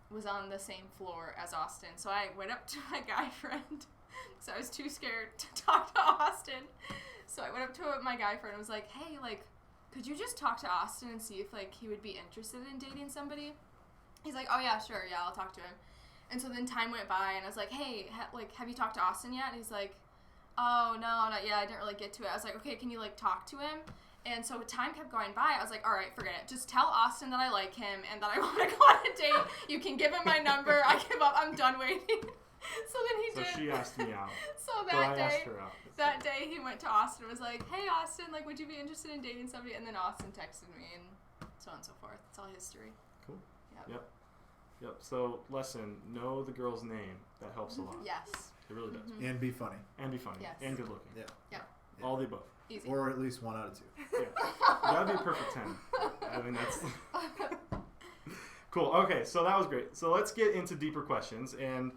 was on the same floor as Austin. So I went up to my guy friend because I was too scared to talk to Austin. So I went up to my guy friend and was like, hey, like, could you just talk to Austin and see if like he would be interested in dating somebody? He's like, oh yeah, sure, yeah, I'll talk to him. And so then time went by and I was like, hey, have you talked to Austin yet? And he's like, oh no, not yet, I didn't really get to it. I was like, okay, can you like talk to him? And so time kept going by. I was like, all right, forget it. Just tell Austin that I like him and that I want to go on a date. You can give him my number. I give up. I'm done waiting. So then he did. So she asked me out. So But I asked her out. that day he went to Austin and was like, hey, Austin, like, would you be interested in dating somebody? And then Austin texted me and so on and so forth. It's all history. Cool. Yep. Yep. So lesson: know the girl's name. That helps a lot. Yes. It really does. Mhm. And be funny. And be funny. Yes. And good looking. Yeah. Yeah. All the above. Easy. Or at least 1 out of 2. Yeah. That'd be a perfect 10. I mean, that's cool. Okay, so that was great. So let's get into deeper questions. And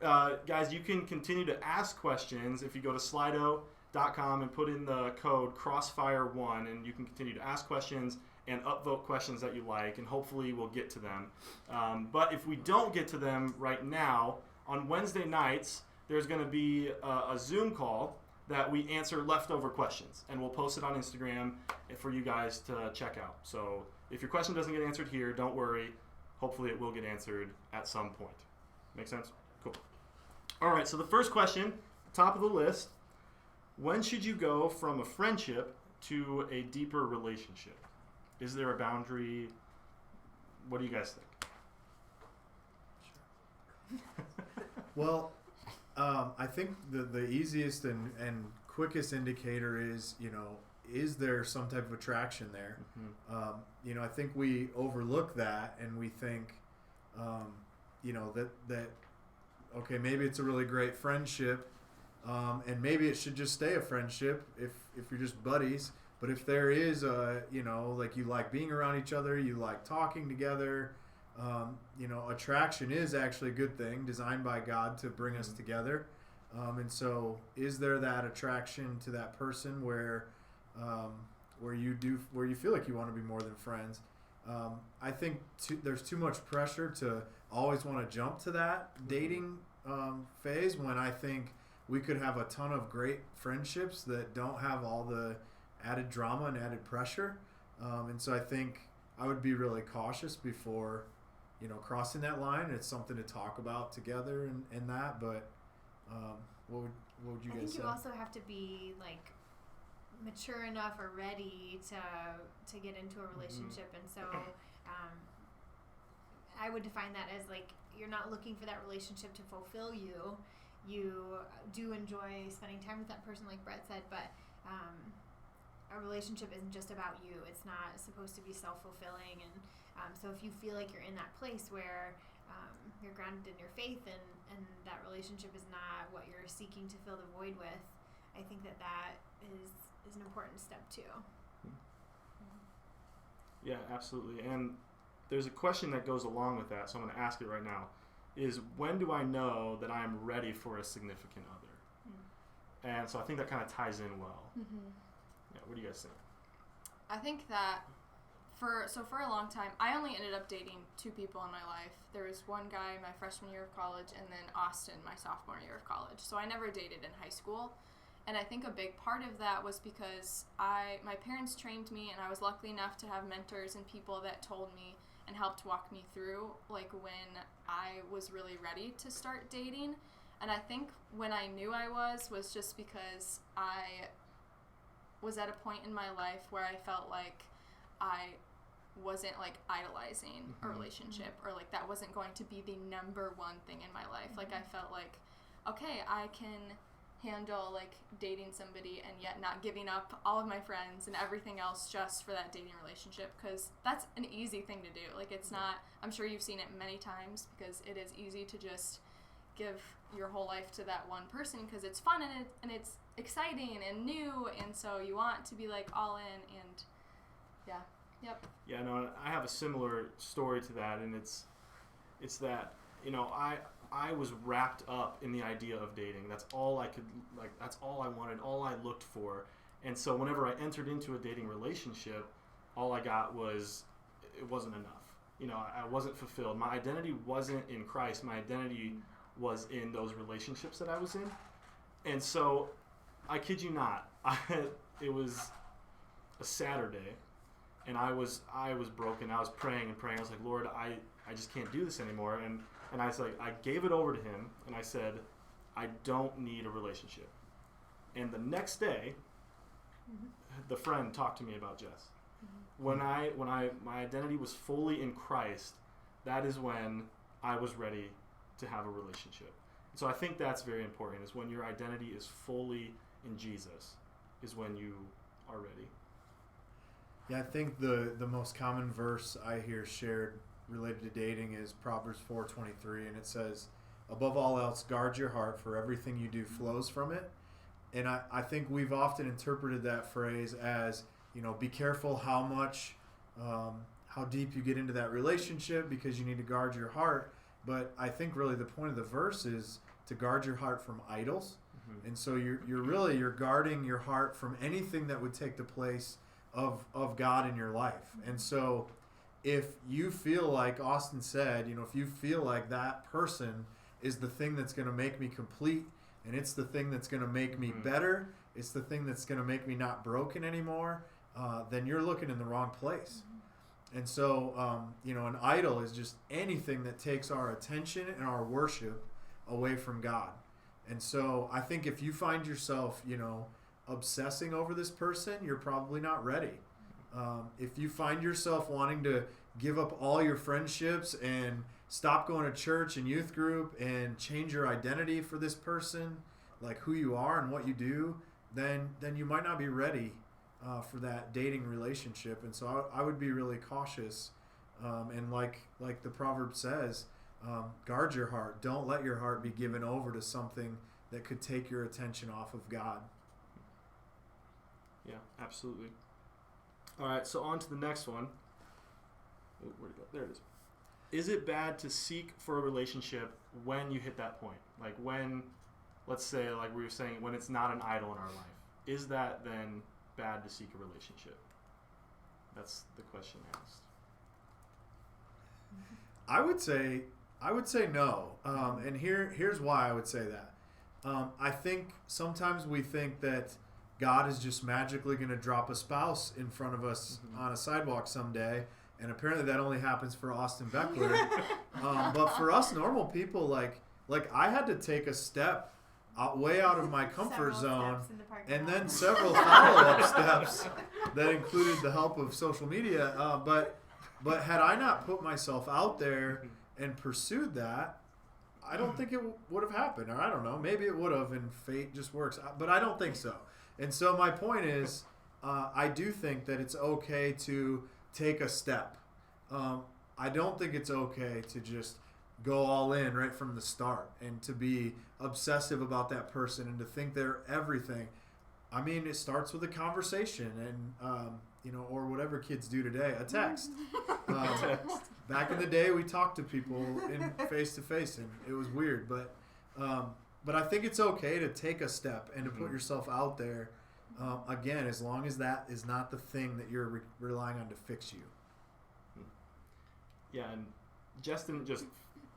guys, you can continue to ask questions if you go to slido.com and put in the code Crossfire1, and you can continue to ask questions and upvote questions that you like, and hopefully we'll get to them. But if we don't get to them right now, on Wednesday nights, there's going to be a Zoom call that we answer leftover questions, and we'll post it on Instagram for you guys to check out. So if your question doesn't get answered here, don't worry. Hopefully it will get answered at some point. Make sense? Cool. All right, so the first question, top of the list, when should you go from a friendship to a deeper relationship? Is there a boundary? What do you guys think? Well, I think the easiest and quickest indicator is, is there some type of attraction there? Mm-hmm. I think we overlook that and we think, that okay, maybe it's a really great friendship, and maybe it should just stay a friendship if you're just buddies. But if there is like you like being around each other, you like talking together, attraction is actually a good thing designed by God to bring us together. And so is there that attraction to that person where you feel like you want to be more than friends? I think there's too much pressure to always want to jump to that dating phase, when I think we could have a ton of great friendships that don't have all the added drama and added pressure. And so I think I would be really cautious before crossing that line. It's something to talk about together and that, but what would you guys say? I think you also have to be like mature enough or ready to get into a relationship. And so I would define that as like, you're not looking for that relationship to fulfill you. You do enjoy spending time with that person, like Brett said, but a relationship isn't just about you. It's not supposed to be self-fulfilling. And so if you feel like you're in that place where you're grounded in your faith and that relationship is not what you're seeking to fill the void with, I think that is an important step too. Yeah, absolutely. And there's a question that goes along with that, so I'm going to ask it right now, is when do I know that I'm ready for a significant other? And so I think that kind of ties in well. Yeah, what do you guys think? I think that for a long time, I only ended up dating 2 people in my life. There was one guy my freshman year of college, and then Austin my sophomore year of college. So I never dated in high school. And I think a big part of that was because my parents trained me, and I was lucky enough to have mentors and people that told me and helped walk me through, like, when I was really ready to start dating. And I think when I knew I was just because I was at a point in my life where I felt like I wasn't, like, idolizing a relationship, or, like, that wasn't going to be the number one thing in my life. Like, I felt like, okay, I can handle, like, dating somebody and yet not giving up all of my friends and everything else just for that dating relationship, because that's an easy thing to do. Like, it's not, I'm sure you've seen it many times, because it is easy to just give your whole life to that one person because it's fun and it's exciting and new, and so you want to be like all in, and Yeah, no, I have a similar story to that, and it's that, you know, I was wrapped up in the idea of dating. That's all I could, like, that's all I wanted, all I looked for. And so whenever I entered into a dating relationship, all I got was, it wasn't enough. You know, I wasn't fulfilled. My identity wasn't in Christ. My identity was in those relationships that I was in. And so, I kid you not, it was a Saturday, and I was broken. I was praying and praying. I was like, Lord, I just can't do this anymore. And I was like, I gave it over to him, and I said, I don't need a relationship. And the next day, the friend talked to me about Jess. When my identity was fully in Christ, that is when I was ready to have a relationship. So I think that's very important, is when your identity is fully in Jesus, is when you are ready. Yeah, I think the most common verse I hear shared related to dating is Proverbs 4:23, and it says, above all else, guard your heart, for everything you do flows from it. And I think we've often interpreted that phrase as, you know, be careful how much, how deep you get into that relationship because you need to guard your heart. But I think really the point of the verse is to guard your heart from idols. And so you're guarding your heart from anything that would take the place of God in your life. And so if you feel like Austin said, you know, if you feel like that person is the thing that's going to make me complete, and it's the thing that's going to make me better, it's the thing that's going to make me not broken anymore, then you're looking in the wrong place. And so, you know, an idol is just anything that takes our attention and our worship away from God. And so I think if you find yourself, you know, obsessing over this person, you're probably not ready. If you find yourself wanting to give up all your friendships and stop going to church and youth group and change your identity for this person, like who you are and what you do, then you might not be ready for that dating relationship. And so I would be really cautious. And like the proverb says, guard your heart. Don't let your heart be given over to something that could take your attention off of God. Yeah, absolutely. All right, so on to the next one. Where'd it go? There it is. Is it bad to seek for a relationship when you hit that point? Like when, let's say, like we were saying, when it's not an idol in our life. Is that then bad to seek a relationship? That's the question asked. I would say no. And here's why I would say that. I think sometimes we think that God is just magically going to drop a spouse in front of us on a sidewalk someday, and apparently that only happens for Austin Beckler. But for us normal people, like I had to take a step way out of my comfort zone, and then several follow-up steps that included the help of social media. But had I not put myself out there and pursued that, I don't think it would have happened. Or I don't know, maybe it would have, and fate just works. But I don't think so. And so my point is, I do think that it's okay to take a step. I don't think it's okay to just go all in right from the start and to be obsessive about that person and to think they're everything. I mean, it starts with a conversation and, you know, or whatever kids do today, a text. Back in the day, we talked to people in face-to-face, and it was weird. But I think it's okay to take a step and to put yourself out there, again, as long as that is not the thing that you're relying on to fix you. Yeah, and Jess didn't just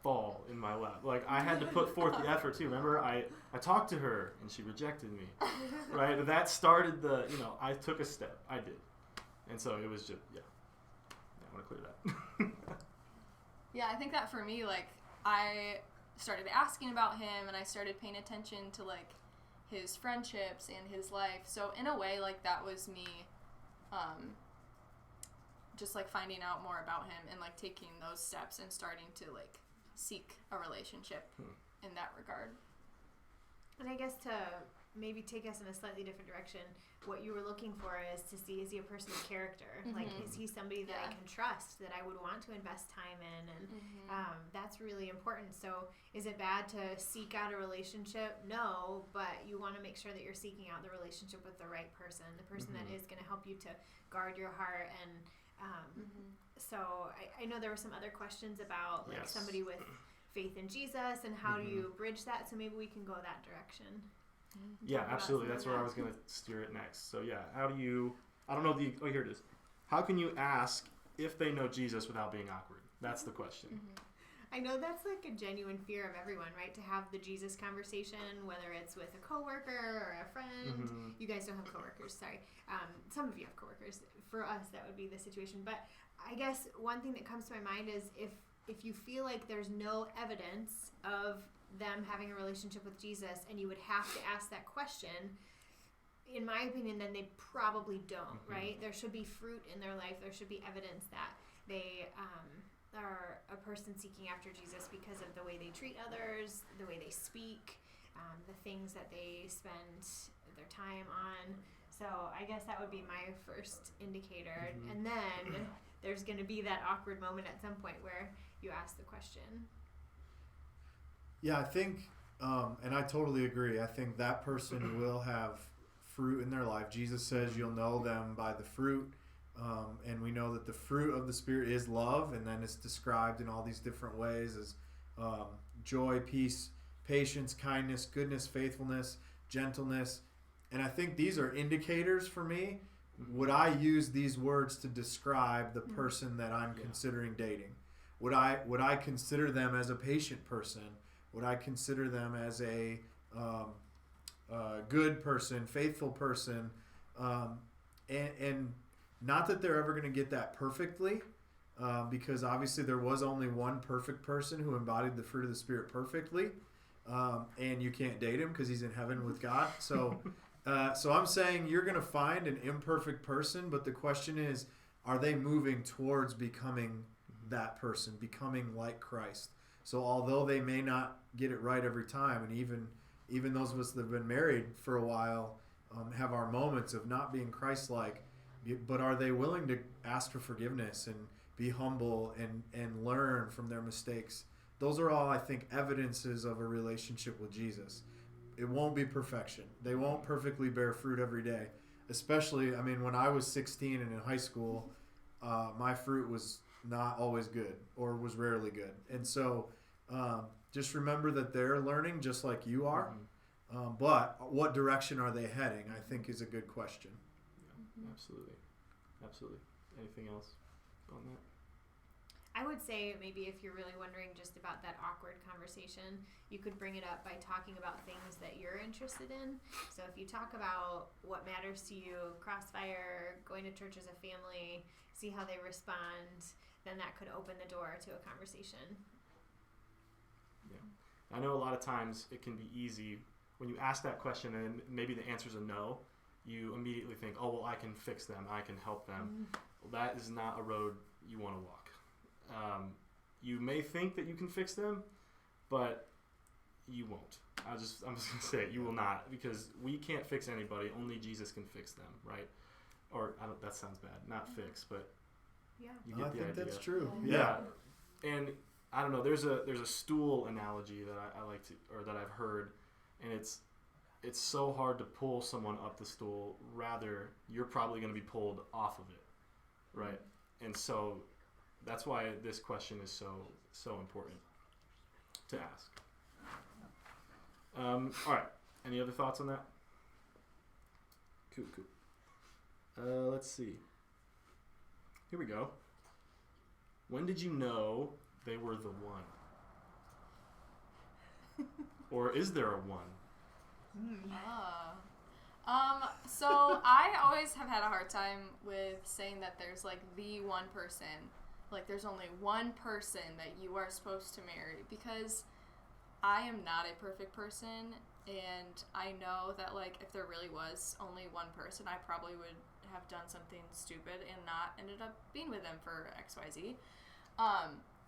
fall in my lap. Like, I had to put forth the effort, too. Remember, I talked to her, and she rejected me, right? That started the, you know, I took a step. I did. And so it was just, yeah. I want to clear that. Yeah, I think that for me, like, I started asking about him, and I started paying attention to, like, his friendships and his life. So in a way, like, that was me just, like, finding out more about him and, like, taking those steps and starting to, like, seek a relationship in that regard. And I guess to maybe take us in a slightly different direction. What you were looking for is to see, is he a person of character? Like, is he somebody that I can trust, that I would want to invest time in? And that's really important. So is it bad to seek out a relationship? No, but you want to make sure that you're seeking out the relationship with the right person, the person that is going to help you to guard your heart. And so I know there were some other questions about like somebody with faith in Jesus and how do you bridge that? So maybe we can go that direction. Yeah, absolutely. That's where I was going to steer it next. So yeah, how do you, I don't know here it is. How can you ask if they know Jesus without being awkward? That's the question. I know that's like a genuine fear of everyone, right? To have the Jesus conversation, whether it's with a coworker or a friend. You guys don't have coworkers, sorry. Some of you have coworkers. For us, that would be the situation. But I guess one thing that comes to my mind is if you feel like there's no evidence of them having a relationship with Jesus and you would have to ask that question, in my opinion, then they probably don't, right? There should be fruit in their life. There should be evidence that they are a person seeking after Jesus because of the way they treat others, the way they speak, the things that they spend their time on. So I guess that would be my first indicator. And then there's going to be that awkward moment at some point where you ask the question. Yeah, I think, and I totally agree. I think that person will have fruit in their life. Jesus says you'll know them by the fruit. And we know that the fruit of the Spirit is love, and then it's described in all these different ways as joy, peace, patience, kindness, goodness, faithfulness, gentleness. And I think these are indicators for me. Would I use these words to describe the person that I'm considering dating? Would I consider them as a patient person? Would I consider them as a good person, faithful person? And not that they're ever going to get that perfectly, because obviously there was only one perfect person who embodied the fruit of the Spirit perfectly, and you can't date him because he's in heaven with God. So I'm saying you're going to find an imperfect person, but the question is, are they moving towards becoming that person, becoming like Christ? So although they may not get it right every time, and even those of us that have been married for a while have our moments of not being Christ-like, but are they willing to ask for forgiveness and be humble and learn from their mistakes? Those are all, I think, evidences of a relationship with Jesus. It won't be perfection. They won't perfectly bear fruit every day. Especially, I mean, when I was 16 and in high school, my fruit was not always good or was rarely good. And so just remember that they're learning just like you are. But what direction are they heading, I think, is a good question. Yeah, absolutely. Anything else on that? I would say maybe if you're really wondering just about that awkward conversation, you could bring it up by talking about things that you're interested in. So if you talk about what matters to you, Crossfire, going to church as a family, see how they respond, then that could open the door to a conversation. Yeah. I know a lot of times it can be easy when you ask that question and maybe the answer is a no, you immediately think, oh, well, I can fix them, I can help them. Well, that is not a road you want to walk. You may think that you can fix them, but you won't. I'm just going to say it, you will not, because we can't fix anybody. Only Jesus can fix them, right? Or that sounds bad. Not fix, but you get the idea. I think that's true. Yeah. And I don't know. There's a stool analogy that I like to, or that I've heard, and it's so hard to pull someone up the stool. Rather, you're probably going to be pulled off of it, right? And so that's why this question is so important to ask. All right. Any other thoughts on that? Cool. Let's see. Here we go. When did you know they were the one? Or is there a one? So I always have had a hard time with saying that there's like the one person. Like there's only one person that you are supposed to marry, because I am not a perfect person, and I know that like if there really was only one person, I probably would have done something stupid and not ended up being with them for XYZ.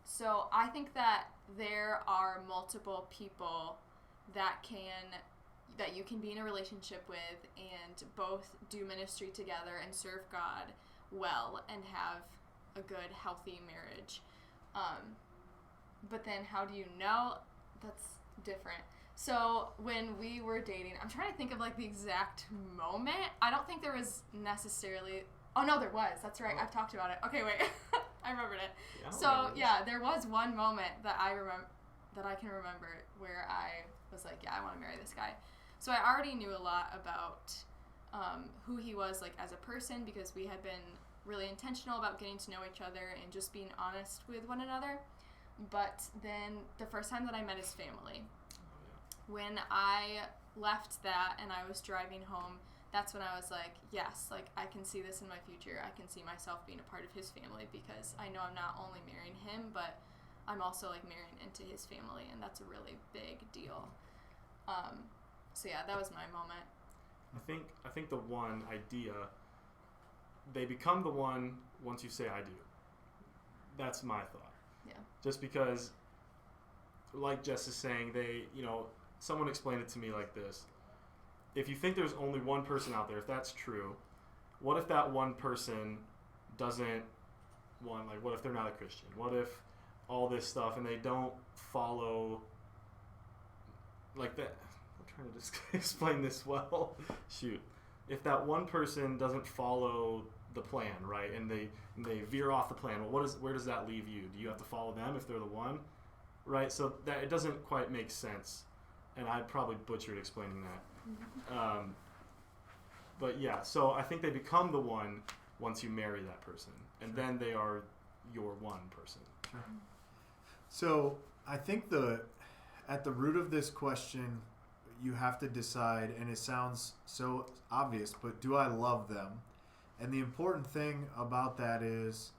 So I think that there are multiple people that can that you can be in a relationship with and both do ministry together and serve God well and have a good, healthy marriage. But then how do you know? That's different. So when we were dating, I'm trying to think of like the exact moment. I don't think there was necessarily. Oh no, there was. That's right. I've talked about it. Okay, wait. I remembered it. Yeah, So yeah, there was one moment that I can remember where I was like, yeah, I want to marry this guy. So I already knew a lot about who he was like as a person because we had been really intentional about getting to know each other and just being honest with one another. But then the first time that I met his family, when I left that and I was driving home, that's when I was like, yes, like I can see this in my future. I can see myself being a part of his family because I know I'm not only marrying him, but I'm also like marrying into his family, and that's a really big deal. So yeah, that was my moment. I think the one idea, they become the one once you say I do. That's my thought. Yeah. Just because, like Jess is saying, someone explained it to me like this. If you think there's only one person out there, if that's true, what if that one person doesn't what if they're not a Christian? What if all this stuff and they don't follow like that? I'm trying to just explain this well. Shoot. If that one person doesn't follow the plan, right, and they veer off the plan, well, where does that leave you? Do you have to follow them if they're the one? Right? So that it doesn't quite make sense. And I probably butchered explaining that. But yeah, so I think they become the one once you marry that person, and then they are your one person. Sure. So I think at the root of this question, you have to decide, and it sounds so obvious, but do I love them? And the important thing about that is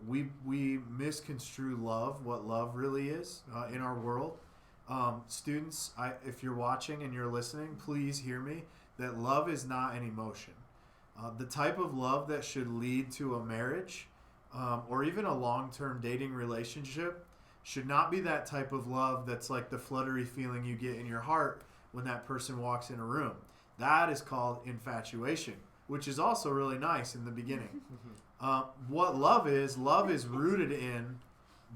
we misconstrue love, what love really is in our world. Students, if you're watching and you're listening, please hear me, that love is not an emotion. The type of love that should lead to a marriage or even a long-term dating relationship should not be that type of love that's like the fluttery feeling you get in your heart when that person walks in a room. That is called infatuation, which is also really nice in the beginning. What love is rooted in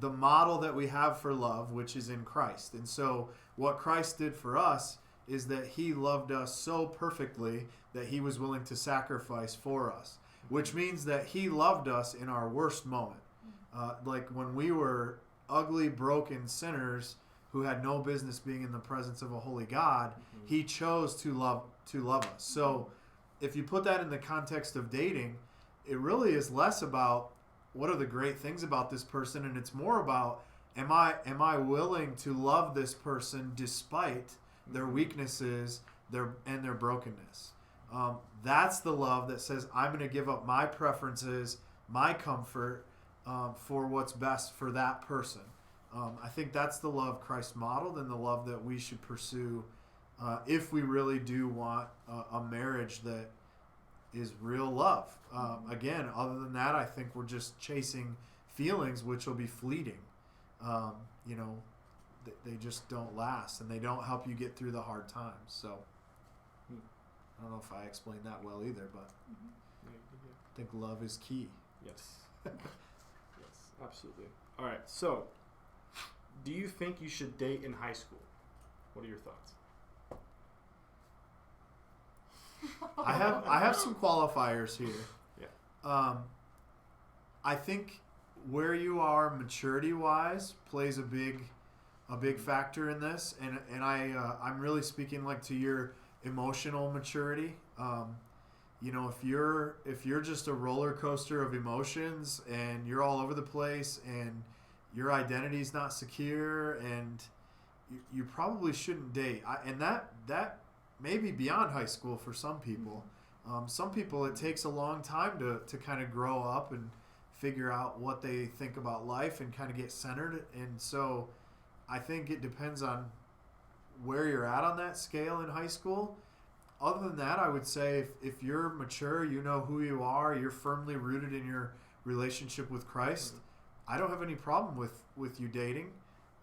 the model that we have for love, which is in Christ. And so what Christ did for us is that he loved us so perfectly that he was willing to sacrifice for us, which means that he loved us in our worst moment. Like when we were ugly, broken sinners who had no business being in the presence of a holy God, he chose to love us. So if you put that in the context of dating, it really is less about what are the great things about this person, and it's more about am I willing to love this person despite their weaknesses, their brokenness. That's the love that says I'm going to give up my preferences, my comfort for what's best for that person. I think that's the love Christ modeled and the love that we should pursue if we really do want a marriage that is real love. Again, other than that, I think we're just chasing feelings which will be fleeting. They just don't last, and they don't help you get through the hard times. So I don't know if I explained that well either, but I think love is key. Yes. Yes, absolutely. All right, so do you think you should date in high school? What are your thoughts? I have some qualifiers here. Yeah. I think where you are maturity wise plays a big factor in this, and I'm really speaking like to your emotional maturity. If you're just a roller coaster of emotions and you're all over the place and your identity's not secure, and you probably shouldn't date. And that may be beyond high school for some people. Some people, it takes a long time to kind of grow up and figure out what they think about life and kind of get centered. And so I think it depends on where you're at on that scale in high school. Other than that, I would say if you're mature, you know who you are, you're firmly rooted in your relationship with Christ, I don't have any problem with you dating.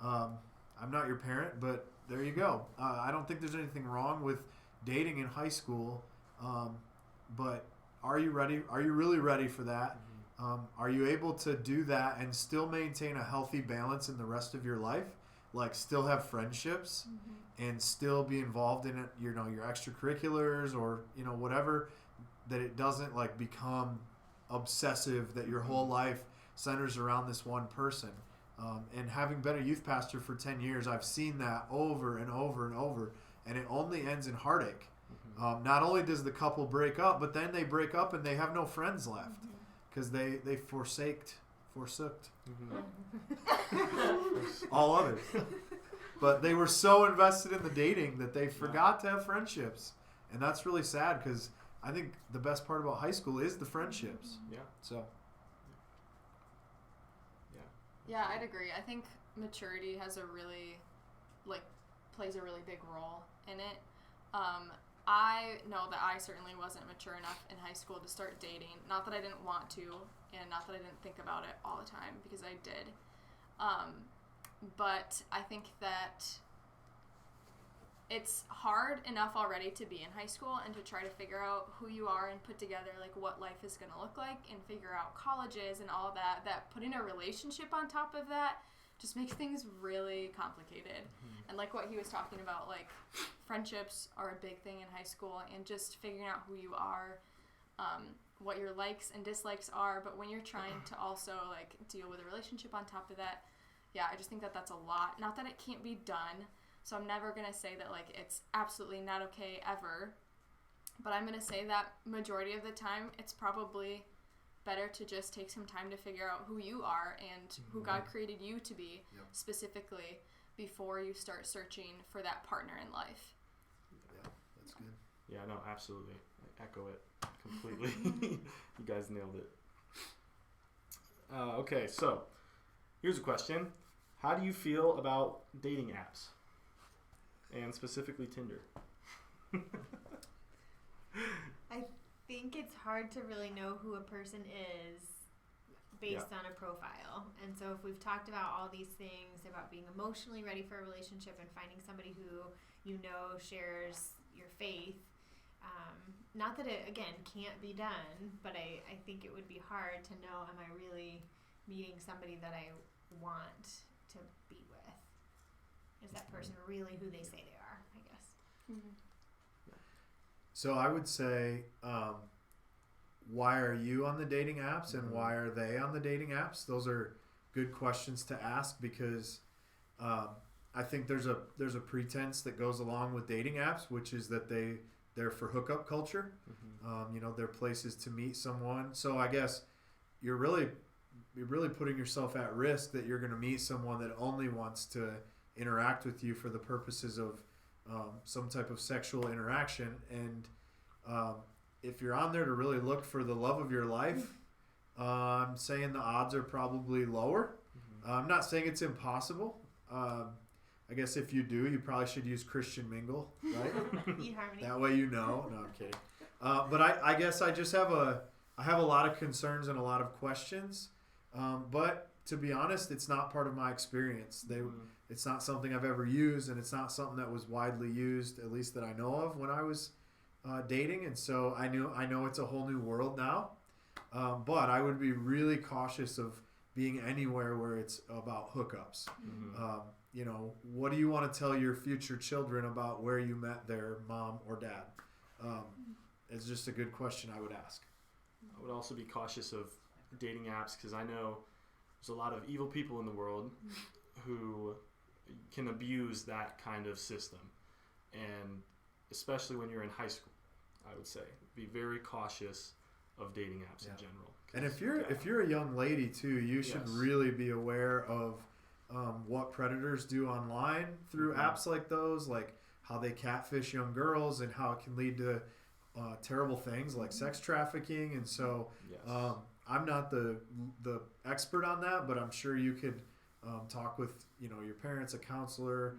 I'm not your parent, but there you go. I don't think there's anything wrong with dating in high school, but are you ready? Are you really ready for that? Are you able to do that and still maintain a healthy balance in the rest of your life? Like still have friendships and still be involved in it, your extracurriculars or, whatever, that it doesn't like become obsessive, that your whole life centers around this one person. And having been a youth pastor for 10 years, I've seen that over and over and over, and it only ends in heartache. Not only does the couple break up, but then they break up and they have no friends left because they forsooked all others. But they were so invested in the dating that they forgot to have friendships, and that's really sad because I think the best part about high school is the friendships. Yeah. So. Yeah, I'd agree. I think maturity has plays a really big role in it. I know that I certainly wasn't mature enough in high school to start dating. Not that I didn't want to, and not that I didn't think about it all the time, because I did. But I think that it's hard enough already to be in high school and to try to figure out who you are and put together like what life is going to look like and figure out colleges and all that putting a relationship on top of that just makes things really complicated. And like what he was talking about, like friendships are a big thing in high school, and just figuring out who you are, what your likes and dislikes are. But when you're trying to also like deal with a relationship on top of that, yeah, I just think that that's a lot. Not that it can't be done. So I'm never going to say that, like, it's absolutely not okay ever. But I'm going to say that majority of the time, it's probably better to just take some time to figure out who you are and who God created you to be specifically before you start searching for that partner in life. Yeah, that's good. Yeah, no, absolutely. I echo it completely. You guys nailed it. Okay, so here's a question. How do you feel about dating apps? And specifically Tinder. I think it's hard to really know who a person is based on a profile. And so if we've talked about all these things about being emotionally ready for a relationship and finding somebody who shares your faith, not that it, again, can't be done, but I think it would be hard to know, am I really meeting somebody that I want to be with? Is that person really who they say they are, I guess? So I would say, why are you on the dating apps and why are they on the dating apps? Those are good questions to ask because I think there's a pretense that goes along with dating apps, which is that they're for hookup culture. They're places to meet someone. So I guess you're really putting yourself at risk that you're going to meet someone that only wants to interact with you for the purposes of some type of sexual interaction. And if you're on there to really look for the love of your life, I'm saying the odds are probably lower. I'm not saying it's impossible. I guess if you do, you probably should use Christian Mingle, right? eHarmony. That way you know. No, I'm kidding. But I guess I just have a lot of concerns and a lot of questions. But to be honest, it's not part of my experience. It's not something I've ever used, and it's not something that was widely used, at least that I know of, when I was dating. And so I know it's a whole new world now. But I would be really cautious of being anywhere where it's about hookups. What do you want to tell your future children about where you met their mom or dad? It's just a good question I would ask. I would also be cautious of dating apps because I know there's a lot of evil people in the world who can abuse that kind of system. And especially when you're in high school, I would say be very cautious of dating apps in general. And if you're a young lady too, you should really be aware of what predators do online through apps like those, like how they catfish young girls and how it can lead to terrible things like sex trafficking. And so I'm not the expert on that, but I'm sure you could talk with your parents, a counselor.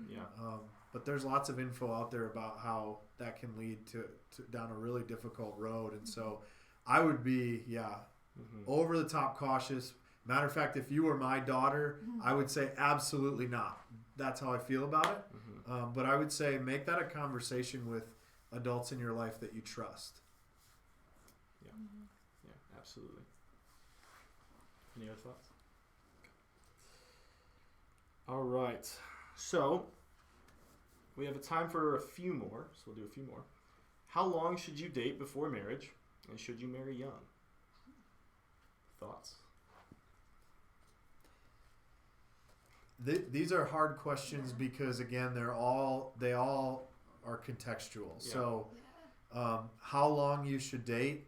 But there's lots of info out there about how that can lead to down a really difficult road. And so I would be over the top cautious. Matter of fact, if you were my daughter, I would say absolutely not. That's how I feel about it. But I would say make that a conversation with adults in your life that you trust. Yeah, absolutely. Any other thoughts? All right. So we have a time for a few more. So we'll do a few more. How long should you date before marriage, and should you marry young? Thoughts? These are hard questions because again, they all are contextual. Yeah. So, how long you should date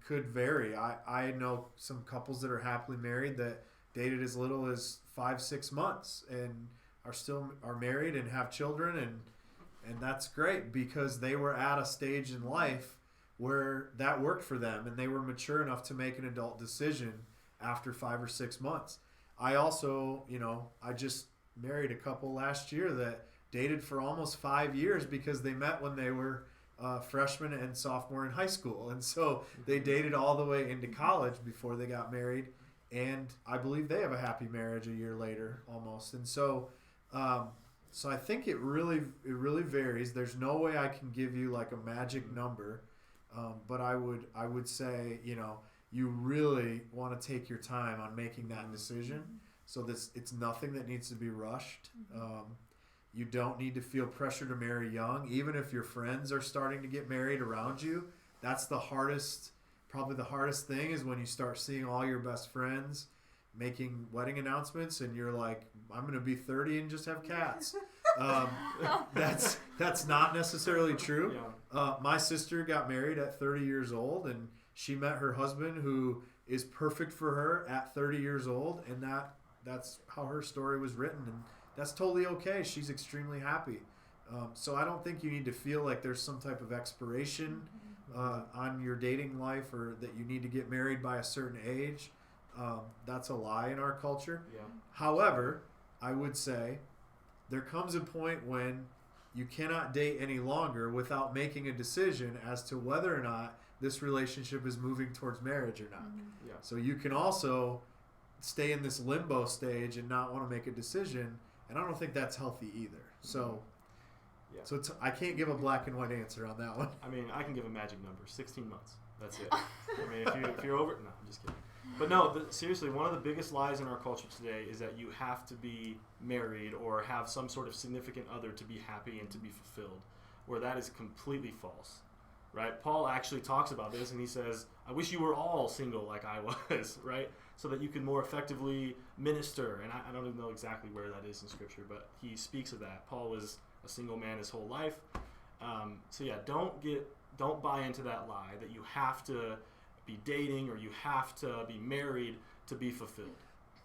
could vary. I know some couples that are happily married that dated as little as 5-6 months and are married and have children, and that's great because they were at a stage in life where that worked for them and they were mature enough to make an adult decision after 5 or 6 months. I also, I just married a couple last year that dated for almost 5 years because they met when they were freshman and sophomore in high school. And so they dated all the way into college before they got married. And I believe they have a happy marriage a year later almost. And so I think it really varies. There's no way I can give you like a magic number. But I would say, you really want to take your time on making that decision. So it's nothing that needs to be rushed. You don't need to feel pressure to marry young. Even if your friends are starting to get married around you, that's probably the hardest thing is when you start seeing all your best friends making wedding announcements and you're like, I'm going to be 30 and just have cats. That's not necessarily true. Yeah. My sister got married at 30 years old and she met her husband who is perfect for her at 30 years old, and that's how her story was written, and that's totally okay. She's extremely happy. So I don't think you need to feel like there's some type of expiration on your dating life or that you need to get married by a certain age. That's a lie in our culture. Yeah. However, I would say there comes a point when you cannot date any longer without making a decision as to whether or not this relationship is moving towards marriage or not. Yeah. So you can also stay in this limbo stage and not want to make a decision, and I don't think that's healthy either. So, I can't give a black and white answer on that one. I mean, I can give a magic number: 16 months. That's it. I mean, if you're over, no, I'm just kidding. But no, seriously, one of the biggest lies in our culture today is that you have to be married or have some sort of significant other to be happy and to be fulfilled, where that is completely false. Right? Paul actually talks about this, and he says, I wish you were all single like I was, right? So that you could more effectively minister. And I don't even know exactly where that is in Scripture, but he speaks of that. Paul was a single man his whole life. So yeah, don't buy into that lie that you have to be dating or you have to be married to be fulfilled,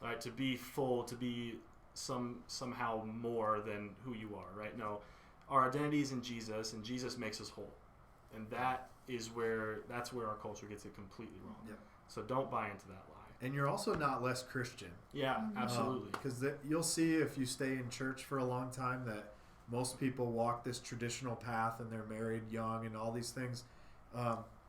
right? To be full, to be somehow more than who you are, right? No, our identity is in Jesus, and Jesus makes us whole. And that's where our culture gets it completely wrong. Yep. So don't buy into that lie. And you're also not less Christian. Yeah, absolutely. Because you'll see if you stay in church for a long time that most people walk this traditional path and they're married young and all these things.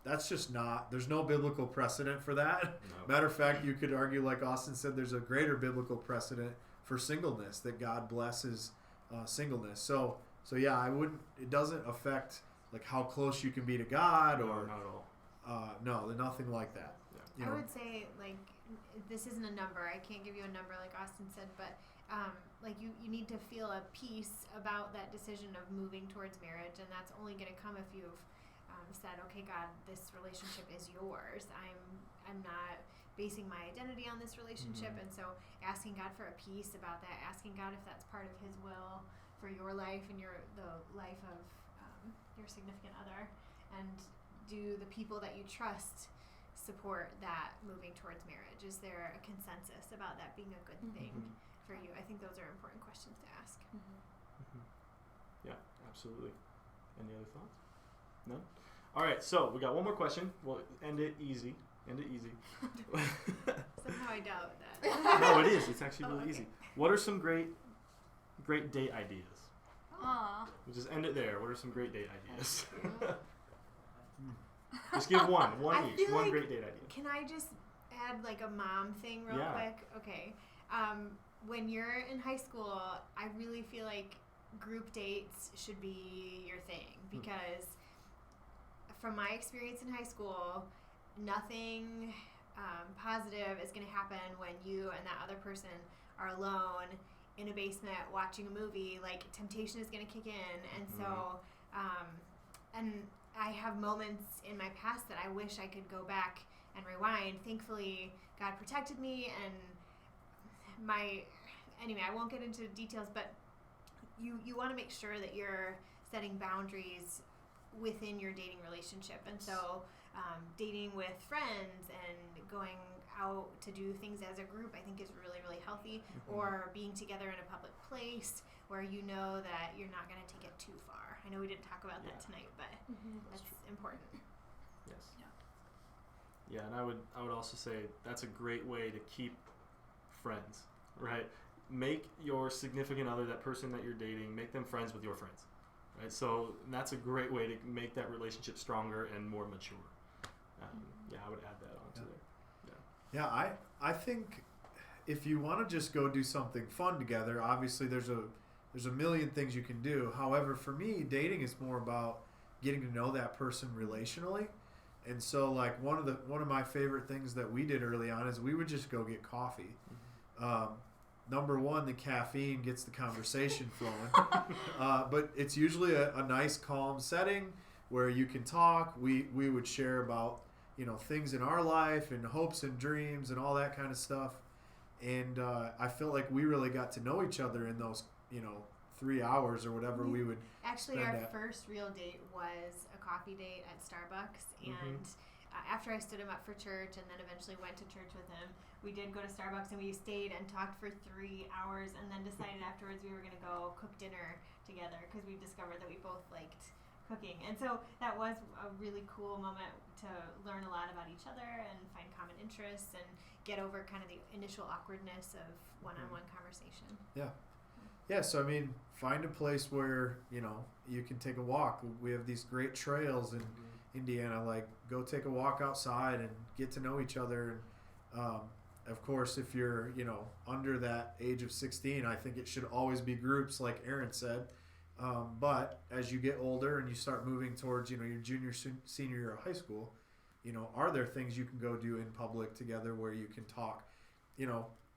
That's just not, there's no biblical precedent for that. No. Matter of fact, you could argue, like Austin said, there's a greater biblical precedent for singleness, that God blesses singleness. So yeah, it doesn't affect like how close you can be to God or not at all. No, nothing like that. Yeah. I would say, like, this isn't a number. I can't give you a number like Austin said, but like you need to feel a peace about that decision of moving towards marriage, and that's only going to come if you've said, okay, God, this relationship is yours. I'm not basing my identity on this relationship, and so asking God for a peace about that, asking God if that's part of His will for your life and the life of your significant other, and do the people that you trust support that moving towards marriage? Is there a consensus about that being a good thing for you? I think those are important questions to ask. Yeah, absolutely. Any other thoughts? No? All right, so we got one more question. We'll end it easy. Somehow I doubt that. No, it is. It's actually really okay. easy. What are some great date ideas? Aw. We'll just end it there. What are some great date ideas? Just give one I each. feel One like- great date idea. Can I just add like a mom thing real quick? Okay. When you're in high school, I really feel like group dates should be your thing because from my experience in high school, nothing positive is going to happen when you and that other person are alone in a basement watching a movie. Like, temptation is going to kick in. And so, and I have moments in my past that I wish I could go back and rewind. Thankfully, God protected me, and anyway, I won't get into details, but you want to make sure that you're setting boundaries within your dating relationship. And so dating with friends and going out to do things as a group, I think is really, really healthy. Or being together in a public place where you know that you're not going to take it too far. I know we didn't talk about that tonight, but that's important. Yes. Yeah, and I would also say that's a great way to keep friends, right? Make your significant other, that person that you're dating, make them friends with your friends, right? So that's a great way to make that relationship stronger and more mature. I would add that on to there. Yeah, I think if you want to just go do something fun together, obviously there's a million things you can do. However, for me, dating is more about getting to know that person relationally. And so, like, one of my favorite things that we did early on is we would just go get coffee. Number one, the caffeine gets the conversation flowing, but it's usually a nice, calm setting where you can talk. We would share about things in our life and hopes and dreams and all that kind of stuff. And I felt like we really got to know each other in those 3 hours or whatever we would. Actually, our first real date was a coffee date at Starbucks, and after I stood him up for church and then eventually went to church with him, we did go to Starbucks and we stayed and talked for 3 hours and then decided afterwards we were going to go cook dinner together because we discovered that we both liked cooking. And so that was a really cool moment to learn a lot about each other and find common interests and get over kind of the initial awkwardness of one-on-one conversation. Yeah, so I mean, find a place where you can take a walk. We have these great trails in Indiana. Like, go take a walk outside and get to know each other. And of course, if you're under that age of 16, I think it should always be groups, like Aaron said. But as you get older and you start moving towards your junior, senior year of high school, are there things you can go do in public together where you can talk?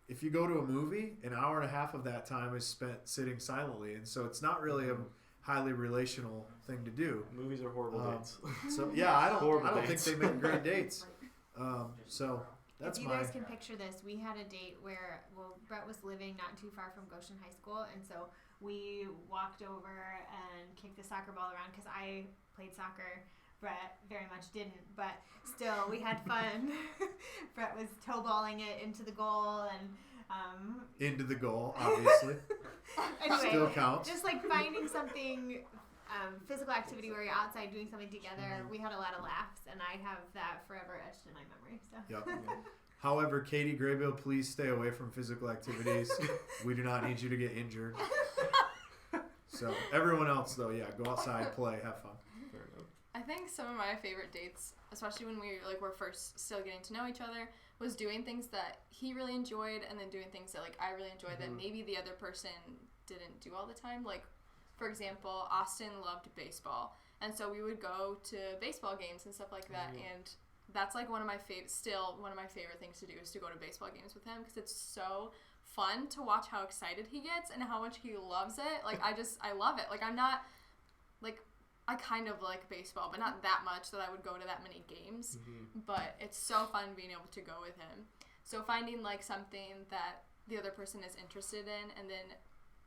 If you go to a movie, an hour and a half of that time is spent sitting silently, and so it's not really a highly relational thing to do. Movies are horrible dates. So yeah, I don't think they make great dates. So that's if you guys can picture this, we had a date where Brett was living not too far from Goshen High School, and so we walked over and kicked the soccer ball around because I played soccer. Brett very much didn't, but still we had fun. Brett was toe balling it into the goal and into the goal, obviously. Anyway, still counts. Just like finding something, physical activity where you're outside doing something together. We had a lot of laughs, and I have that forever etched in my memory. So. Yep. However, Katie Graybill, please stay away from physical activities. We do not need you to get injured. So everyone else, though, go outside, play, have fun. I think some of my favorite dates, especially when we were first still getting to know each other, was doing things that he really enjoyed and then doing things that I really enjoyed that maybe the other person didn't do all the time. Like, for example, Austin loved baseball, and so we would go to baseball games and stuff like that. And that's one of my favorite things to do is to go to baseball games with him because it's so fun to watch how excited he gets and how much he loves it. I love it. I'm not I kind of like baseball, but not that much that I would go to that many games. But it's so fun being able to go with him. So finding something that the other person is interested in, and then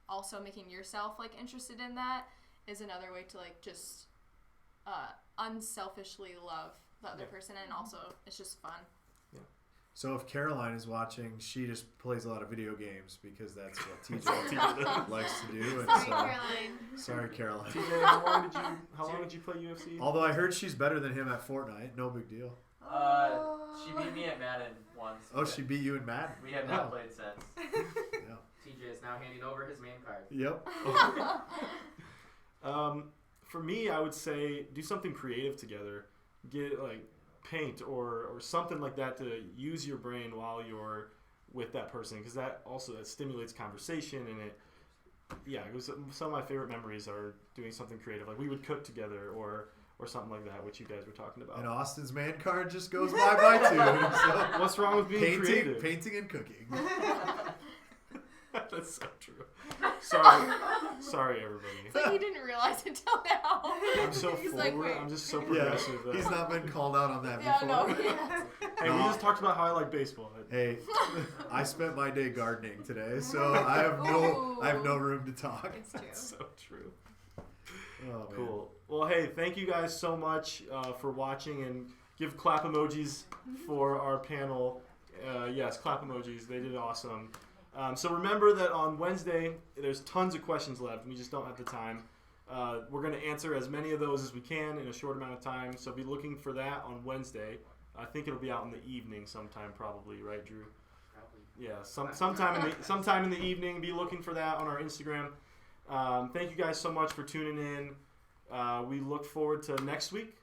also making yourself interested in that is another way to just unselfishly love the other person, and also it's just fun. So if Caroline is watching, she just plays a lot of video games because that's what TJ likes to do. And Caroline. Sorry, Caroline. TJ, how long did you play UFC? Although I heard she's better than him at Fortnite. No big deal. She beat me at Madden once. Oh, she beat you in Madden? We have not played since. Yeah. TJ is now handing over his main card. Yep. For me, I would say do something creative together. paint or something like that to use your brain while you're with that person, because that stimulates conversation, and it was some of my favorite memories are doing something creative, like we would cook together or something like that, which you guys were talking about. And Austin's man card just goes bye too. So what's wrong with being creative? Painting and cooking. That's so true. Sorry, everybody. It's like you didn't realize until now. I'm so forward. Like, wait. I'm just so progressive. Yeah, he's not been called out on that Yeah, before. no. Yeah. Hey, we just talked about how I like baseball. Hey, I spent my day gardening today, so I have no room to talk. It's true. That's so true. Oh, man. Cool. Well, hey, thank you guys so much for watching, and give clap emojis for our panel. Yes, clap emojis. They did awesome. So remember that on Wednesday, there's tons of questions left. We just don't have the time. We're going to answer as many of those as we can in a short amount of time. So be looking for that on Wednesday. I think it'll be out in the evening sometime, probably, right, Drew? Probably. Yeah, sometime in the evening. Be looking for that on our Instagram. Thank you guys so much for tuning in. We look forward to next week.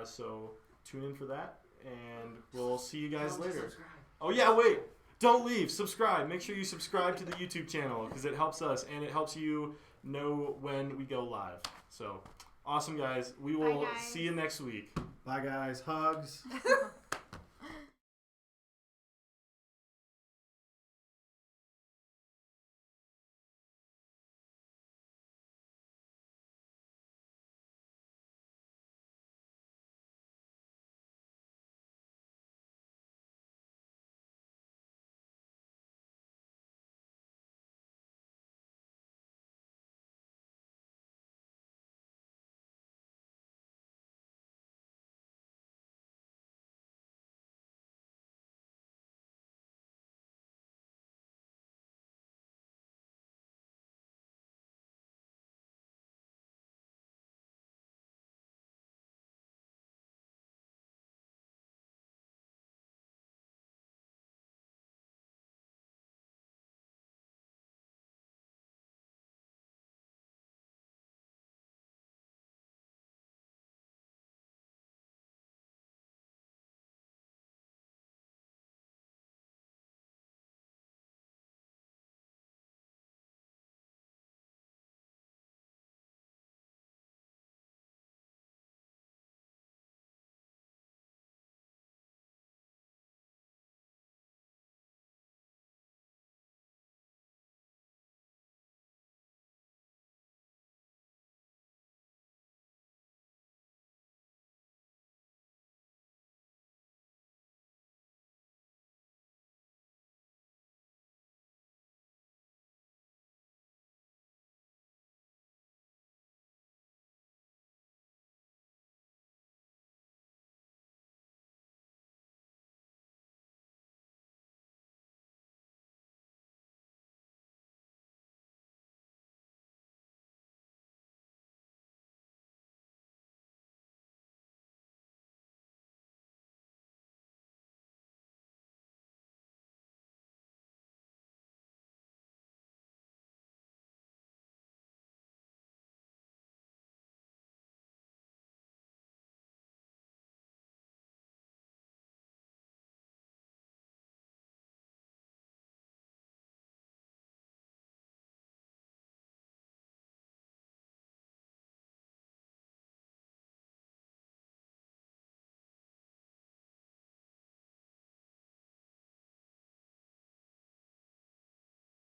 So tune in for that, and we'll see you guys later. Oh yeah, wait. Don't leave. Subscribe. Make sure you subscribe to the YouTube channel, because it helps us and it helps you know when we go live. So, awesome, guys. We will see you next week. Bye, guys. Hugs.